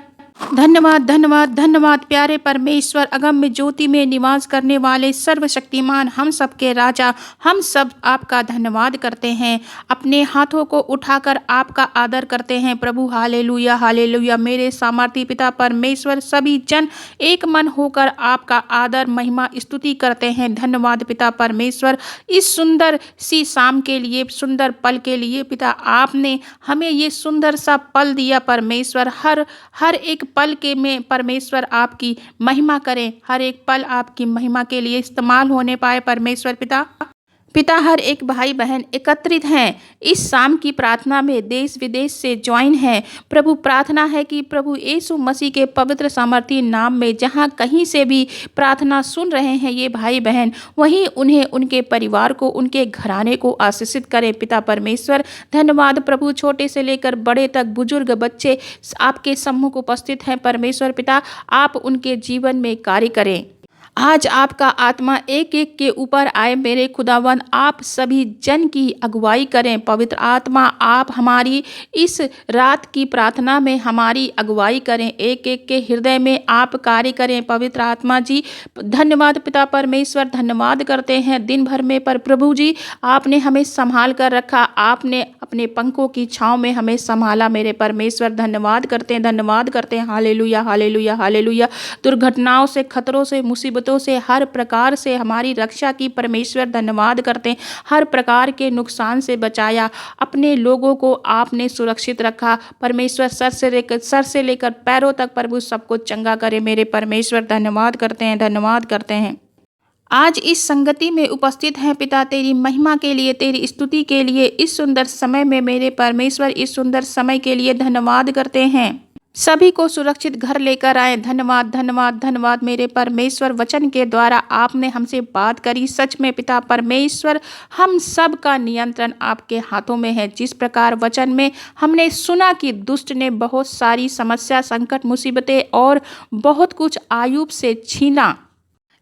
[SPEAKER 1] धन्यवाद धन्यवाद धन्यवाद प्यारे परमेश्वर, अगम्य ज्योति में निवास करने वाले सर्वशक्तिमान, हम सबके राजा, हम सब आपका धन्यवाद करते हैं। अपने हाथों को उठाकर आपका आदर करते हैं प्रभु। Hallelujah hallelujah. मेरे सामर्थी पिता परमेश्वर, सभी जन एक मन होकर आपका आदर, महिमा, स्तुति करते हैं। धन्यवाद पिता परमेश्वर, इस सुंदर सी शाम के लिए, सुंदर पल के लिए पिता, आपने हमें ये सुंदर सा पल दिया परमेश्वर। हर एक पल के में परमेश्वर आपकी महिमा करें, हर एक पल आपकी महिमा के लिए इस्तेमाल होने पाए परमेश्वर पिता। पिता हर एक भाई बहन एकत्रित हैं इस शाम की प्रार्थना में, देश विदेश से ज्वाइन हैं। प्रभु प्रार्थना है कि प्रभु यीशु मसीह के पवित्र सामर्थी नाम में जहाँ कहीं से भी प्रार्थना सुन रहे हैं ये भाई बहन, वहीं उन्हें, उनके परिवार को, उनके घराने को आशीषित करें। पिता परमेश्वर धन्यवाद प्रभु, छोटे से लेकर बड़े तक बुजुर्ग बच्चे आपके सम्मुख उपस्थित हैं। परमेश्वर पिता, आप उनके जीवन में कार्य करें। आज आपका आत्मा एक एक के ऊपर आए मेरे खुदावन, आप सभी जन की अगुवाई करें। पवित्र आत्मा, आप हमारी इस रात की प्रार्थना में हमारी अगुवाई करें, एक एक के हृदय में आप कार्य करें। पवित्र आत्मा जी, धन्यवाद पिता परमेश्वर, धन्यवाद करते हैं दिन भर में पर प्रभु जी आपने हमें संभाल कर रखा, आपने अपने पंखों की छांव में हमें संभाला मेरे परमेश्वर। धन्यवाद करते हैं, धन्यवाद करते हैं। Hallelujah, hallelujah, hallelujah. दुर्घटनाओं से, खतरों से, मुसीबतों से, हर प्रकार से हमारी रक्षा की परमेश्वर। धन्यवाद करते हैं, हर प्रकार के नुकसान से बचाया, अपने लोगों को आपने सुरक्षित रखा परमेश्वर। सर से लेकर पैरों तक प्रभु सबको चंगा करे मेरे परमेश्वर। धन्यवाद करते हैं, धन्यवाद करते हैं। आज इस संगति में उपस्थित हैं पिता, तेरी महिमा के लिए, तेरी स्तुति के लिए, इस सुंदर समय में मेरे परमेश्वर, इस सुंदर समय के लिए धन्यवाद करते हैं। सभी को सुरक्षित घर लेकर आए। धन्यवाद, धन्यवाद, धन्यवाद मेरे परमेश्वर। वचन के द्वारा आपने हमसे बात करी। सच में पिता परमेश्वर, हम सब का नियंत्रण आपके हाथों में है। जिस प्रकार वचन में हमने सुना कि दुष्ट ने बहुत सारी समस्या, संकट, मुसीबतें और बहुत कुछ आयुब से छीना,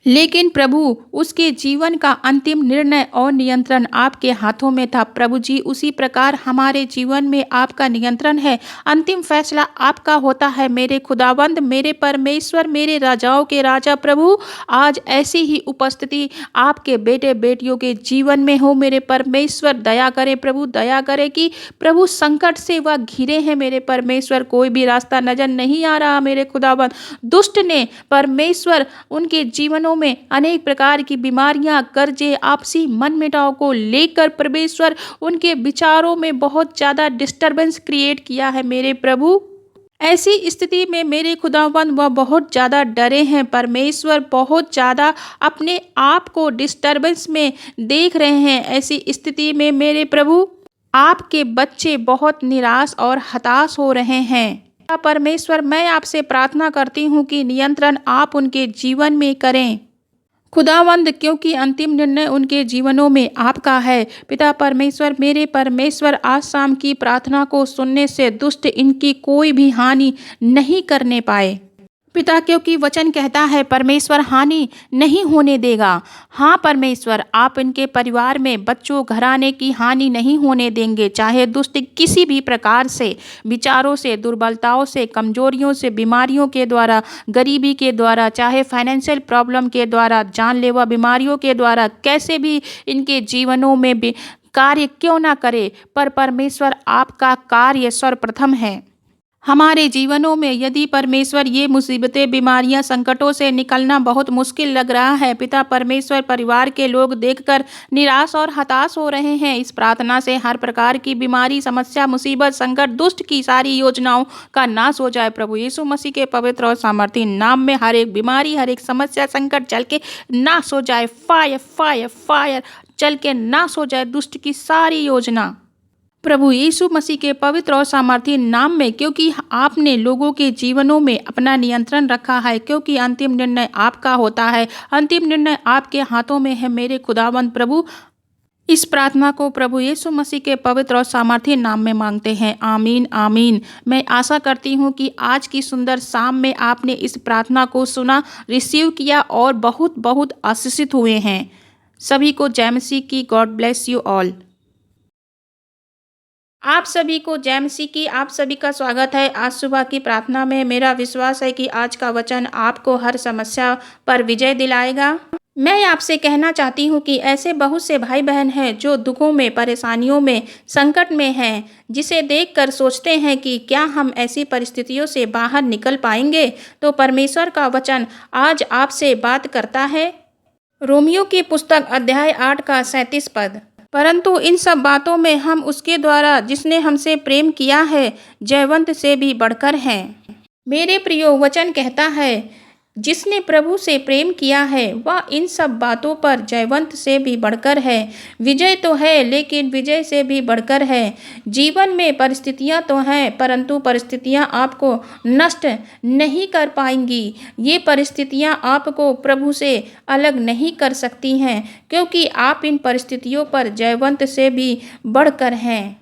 [SPEAKER 1] लेकिन प्रभु उसके जीवन का अंतिम निर्णय और नियंत्रण आपके हाथों में था। प्रभु जी, उसी प्रकार हमारे जीवन में आपका नियंत्रण है, अंतिम फैसला आपका होता है मेरे खुदावंद, मेरे परमेश्वर, मेरे राजाओं के राजा। प्रभु आज ऐसी ही उपस्थिति आपके बेटे बेटियों के जीवन में हो मेरे परमेश्वर। दया करे प्रभु, दया करे कि प्रभु संकट से वह घिरे हैं मेरे परमेश्वर, कोई भी रास्ता नजर नहीं आ रहा मेरे खुदावंद। दुष्ट ने परमेश्वर उनके जीवनों में अनेक प्रकार की बीमारियां, कर्जे, आपसी मनमुटाव को लेकर परमेश्वर उनके विचारों में बहुत ज्यादा डिस्टरबेंस क्रिएट किया है मेरे प्रभु। ऐसी स्थिति में मेरे खुदावंद वह बहुत ज़्यादा डरे हैं परमेश्वर, बहुत ज़्यादा अपने आप को डिस्टरबेंस में देख रहे हैं। ऐसी स्थिति में मेरे प्रभु आपके बच्चे बहुत निराश और हताश हो रहे हैं। परमेश्वर, मैं आपसे प्रार्थना करती हूँ कि नियंत्रण आप उनके जीवन में करें खुदावंद, क्योंकि अंतिम निर्णय उनके जीवनों में आपका है। पिता परमेश्वर, मेरे परमेश्वर, आज शाम की प्रार्थना को सुनने से दुष्ट इनकी कोई भी हानि नहीं करने पाए पिता, क्योंकि वचन कहता है परमेश्वर हानि नहीं होने देगा। हाँ परमेश्वर, आप इनके परिवार में, बच्चों, घराने की हानि नहीं होने देंगे। चाहे दुष्ट किसी भी प्रकार से, विचारों से, दुर्बलताओं से, कमजोरियों से, बीमारियों के द्वारा, गरीबी के द्वारा, चाहे फाइनेंशियल प्रॉब्लम के द्वारा, जानलेवा बीमारियों के द्वारा, कैसे भी इनके जीवनों में भी कार्य क्यों ना करे, पर परमेश्वर आपका कार्य सर्वप्रथम है हमारे जीवनों में। यदि परमेश्वर ये मुसीबतें, बीमारियां, संकटों से निकलना बहुत मुश्किल लग रहा है पिता परमेश्वर, परिवार के लोग देखकर निराश और हताश हो रहे हैं, इस प्रार्थना से हर प्रकार की बीमारी, समस्या, मुसीबत, संकट, दुष्ट की सारी योजनाओं का नाश हो जाए प्रभु यीशु मसीह के पवित्र और सामर्थी नाम में। हर एक बीमारी, हर एक समस्या, संकट चल के नाश हो जाए। फायर, फायर, फायर चल के नाश हो जाए दुष्ट की सारी योजना प्रभु यीशु मसीह के पवित्र और सामर्थी नाम में, क्योंकि आपने लोगों के जीवनों में अपना नियंत्रण रखा है, क्योंकि अंतिम निर्णय आपका होता है, अंतिम निर्णय आपके हाथों में है मेरे खुदावंद। प्रभु इस प्रार्थना को प्रभु यीशु मसीह के पवित्र और सामर्थी नाम में मांगते हैं, आमीन, आमीन। मैं आशा करती हूँ कि आज की सुंदर शाम में आपने इस प्रार्थना को सुना, रिसीव किया और बहुत बहुत आशीषित हुए हैं। सभी को जय मसीह की। God bless you all. आप सभी को जय मसीह की, आप सभी का स्वागत है आज सुबह की प्रार्थना में। मेरा विश्वास है कि आज का वचन आपको हर समस्या पर विजय दिलाएगा। मैं आपसे कहना चाहती हूँ कि ऐसे बहुत से भाई बहन हैं जो दुखों में, परेशानियों में, संकट में हैं, जिसे देखकर सोचते हैं कि क्या हम ऐसी परिस्थितियों से बाहर निकल पाएंगे। तो परमेश्वर का वचन आज आपसे बात करता है। रोमियो की पुस्तक अध्याय 8 का 37 पद, परंतु इन सब बातों में हम उसके द्वारा जिसने हमसे प्रेम किया है जयवंत से भी बढ़कर हैं। मेरे प्रियो, वचन कहता है जिसने प्रभु से प्रेम किया है वह इन सब बातों पर जयवंत से भी बढ़कर है। विजय तो है लेकिन विजय से भी बढ़कर है। जीवन में परिस्थितियां तो हैं परंतु परिस्थितियां आपको नष्ट नहीं कर पाएंगी। ये परिस्थितियां आपको प्रभु से अलग नहीं कर सकती हैं क्योंकि आप इन परिस्थितियों पर जयवंत से भी बढ़कर हैं।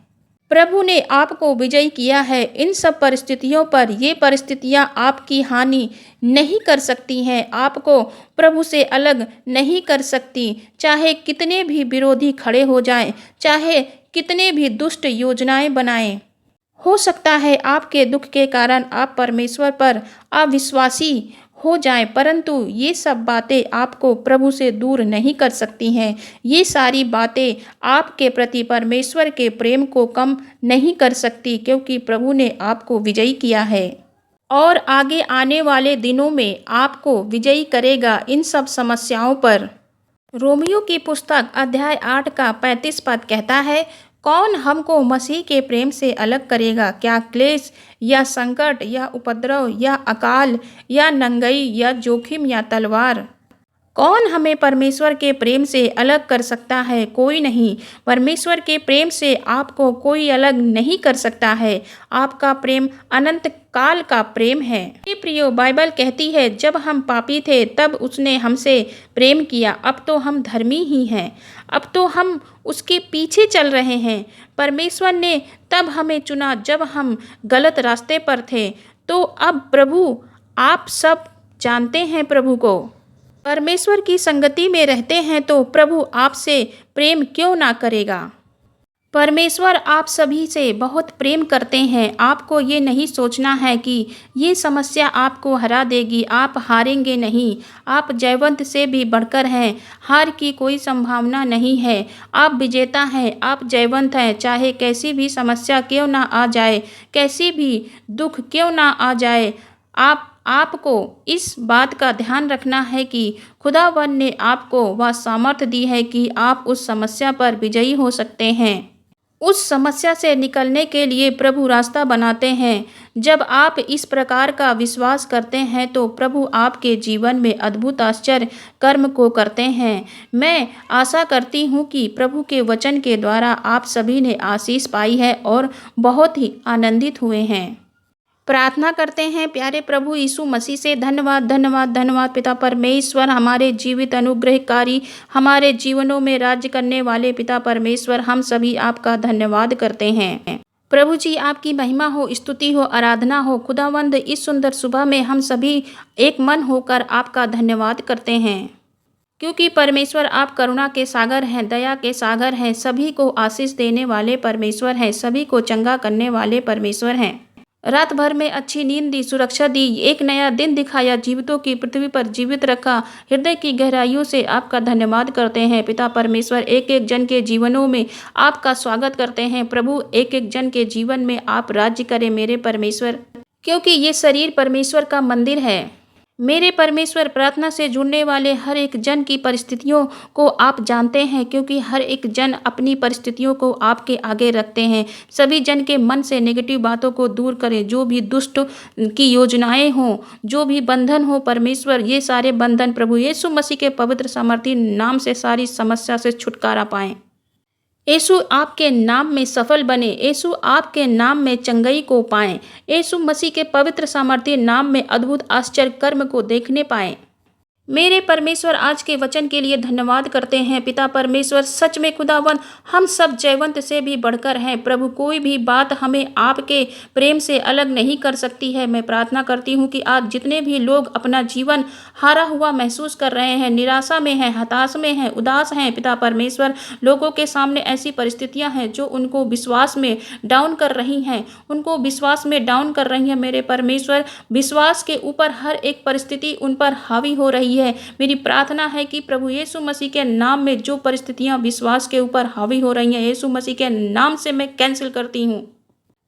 [SPEAKER 1] प्रभु ने आपको विजयी किया है इन सब परिस्थितियों पर। ये परिस्थितियां आपकी हानि नहीं कर सकती हैं, आपको प्रभु से अलग नहीं कर सकती। चाहे कितने भी विरोधी खड़े हो जाएं, चाहे कितने भी दुष्ट योजनाएं बनाएं। हो सकता है आपके दुख के कारण आप परमेश्वर पर अविश्वासी हो जाएं, परंतु ये सब बातें आपको प्रभु से दूर नहीं कर सकती हैं। ये सारी बातें आपके प्रति परमेश्वर के प्रेम को कम नहीं कर सकती क्योंकि प्रभु ने आपको विजयी किया है और आगे आने वाले दिनों में आपको विजयी करेगा इन सब समस्याओं पर। रोमियो की पुस्तक अध्याय 8 का 35 पद कहता है, कौन हमको मसीह के प्रेम से अलग करेगा? क्या क्लेश या संकट या उपद्रव या अकाल या नंगई या जोखिम या तलवार? कौन हमें परमेश्वर के प्रेम से अलग कर सकता है? कोई नहीं। परमेश्वर के प्रेम से आपको कोई अलग नहीं कर सकता है। आपका प्रेम अनंत काल का प्रेम है। ये प्रियो, बाइबल कहती है जब हम पापी थे तब उसने हमसे प्रेम किया। अब तो हम धर्मी ही हैं, अब तो हम उसके पीछे चल रहे हैं। परमेश्वर ने तब हमें चुना जब हम गलत रास्ते पर थे। तो अब प्रभु, आप सब जानते हैं प्रभु को, परमेश्वर की संगति में रहते हैं तो प्रभु आपसे प्रेम क्यों ना करेगा। परमेश्वर आप सभी से बहुत प्रेम करते हैं। आपको ये नहीं सोचना है कि ये समस्या आपको हरा देगी। आप हारेंगे नहीं, आप जयवंत से भी बढ़कर हैं। हार की कोई संभावना नहीं है। आप विजेता हैं, आप जयवंत हैं। चाहे कैसी भी समस्या क्यों ना आ जाए, कैसी भी दुख क्यों ना आ जाए, आपको इस बात का ध्यान रखना है कि खुदावन ने आपको वह सामर्थ्य दी है कि आप उस समस्या पर विजयी हो सकते हैं। उस समस्या से निकलने के लिए प्रभु रास्ता बनाते हैं। जब आप इस प्रकार का विश्वास करते हैं तो प्रभु आपके जीवन में अद्भुत आश्चर्य कर्म को करते हैं। मैं आशा करती हूँ कि प्रभु के वचन के द्वारा आप सभी ने आशीष पाई है और बहुत ही आनंदित हुए हैं। प्रार्थना करते हैं प्यारे प्रभु यीशु मसीह से। धन्यवाद धन्यवाद धन्यवाद पिता परमेश्वर, हमारे जीवित अनुग्रहकारी, हमारे जीवनों में राज्य करने वाले पिता परमेश्वर, हम सभी आपका धन्यवाद करते हैं। प्रभु जी, आपकी महिमा हो, स्तुति हो, आराधना हो। खुदावंद, इस सुंदर सुबह में हम सभी एक मन होकर आपका धन्यवाद करते हैं क्योंकि परमेश्वर आप करुणा के सागर हैं, दया के सागर हैं, सभी को आशीष देने वाले परमेश्वर हैं, सभी को चंगा करने वाले परमेश्वर हैं। रात भर में अच्छी नींद दी, सुरक्षा दी, एक नया दिन दिखाया, जीवितों की पृथ्वी पर जीवित रखा। हृदय की गहराइयों से आपका धन्यवाद करते हैं पिता परमेश्वर। एक एक जन के जीवनों में आपका स्वागत करते हैं प्रभु। एक एक जन के जीवन में आप राज्य करें मेरे परमेश्वर, क्योंकि ये शरीर परमेश्वर का मंदिर है। मेरे परमेश्वर, प्रार्थना से जुड़ने वाले हर एक जन की परिस्थितियों को आप जानते हैं क्योंकि हर एक जन अपनी परिस्थितियों को आपके आगे रखते हैं। सभी जन के मन से नेगेटिव बातों को दूर करें। जो भी दुष्ट की योजनाएं हों, जो भी बंधन हो परमेश्वर, ये सारे बंधन प्रभु यीशु मसीह के पवित्र सामर्थी नाम से सारी समस्या से छुटकारा पाएं। यीशु आपके नाम में सफल बने, यीशु आपके नाम में चंगाई को पाएं, यीशु मसीह के पवित्र सामर्थ्य नाम में अद्भुत आश्चर्य कर्म को देखने पाएं। मेरे परमेश्वर, आज के वचन के लिए धन्यवाद करते हैं पिता परमेश्वर। सच में खुदावन, हम सब जयवंत से भी बढ़कर हैं प्रभु। कोई भी बात हमें आपके प्रेम से अलग नहीं कर सकती है। मैं प्रार्थना करती हूँ कि आज जितने भी लोग अपना जीवन हारा हुआ महसूस कर रहे हैं, निराशा में हैं, हताश में हैं, उदास हैं पिता परमेश्वर, लोगों के सामने ऐसी परिस्थितियाँ हैं जो उनको विश्वास में डाउन कर रही हैं, उनको विश्वास में डाउन कर रही हैं मेरे परमेश्वर। विश्वास के ऊपर हर एक परिस्थिति उन पर हावी हो रही है। मेरी प्रार्थना है कि प्रभु यीशु मसीह के नाम में जो परिस्थितियां विश्वास के ऊपर हावी हो रही हैं, यीशु मसीह के नाम से मैं कैंसिल करती हूं।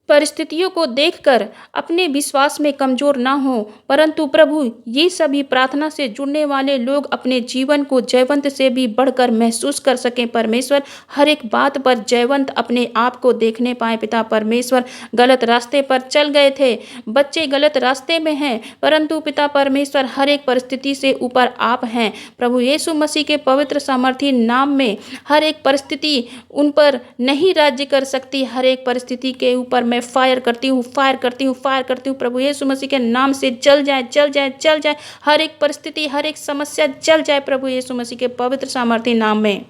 [SPEAKER 1] परिस्थितियों को देखकर अपने विश्वास में कमज़ोर ना हों, परंतु प्रभु ये सभी प्रार्थना से जुड़ने वाले लोग अपने जीवन को जयवंत से भी बढ़कर महसूस कर सकें परमेश्वर। हर एक बात पर जयवंत अपने आप को देखने पाएँ पिता परमेश्वर। गलत रास्ते पर चल गए थे, बच्चे गलत रास्ते में हैं, परंतु पिता परमेश्वर हर एक परिस्थिति से ऊपर आप हैं। प्रभु यीशु मसीह के पवित्र सामर्थी नाम में हर एक परिस्थिति उन पर नहीं राज्य कर सकती। हर एक परिस्थिति के ऊपर मैं फायर करती हूँ, फायर करती हूँ, फायर करती हूँ। प्रभु यीशु मसीह के नाम से जल जाए, जल जाए, जल जाए। हर एक परिस्थिति, हर एक समस्या जल जाए प्रभु यीशु मसीह के पवित्र सामर्थी नाम में।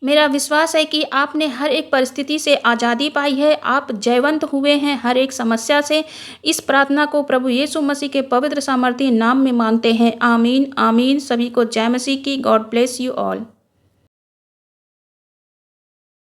[SPEAKER 1] मेरा विश्वास है कि आपने हर एक परिस्थिति से आज़ादी पाई है, आप जयवंत हुए हैं हर एक समस्या से। इस प्रार्थना को प्रभु यीशु मसीह के पवित्र सामर्थी नाम में मांगते हैं। आमीन, आमीन। सभी को जय मसीह की। God bless you all.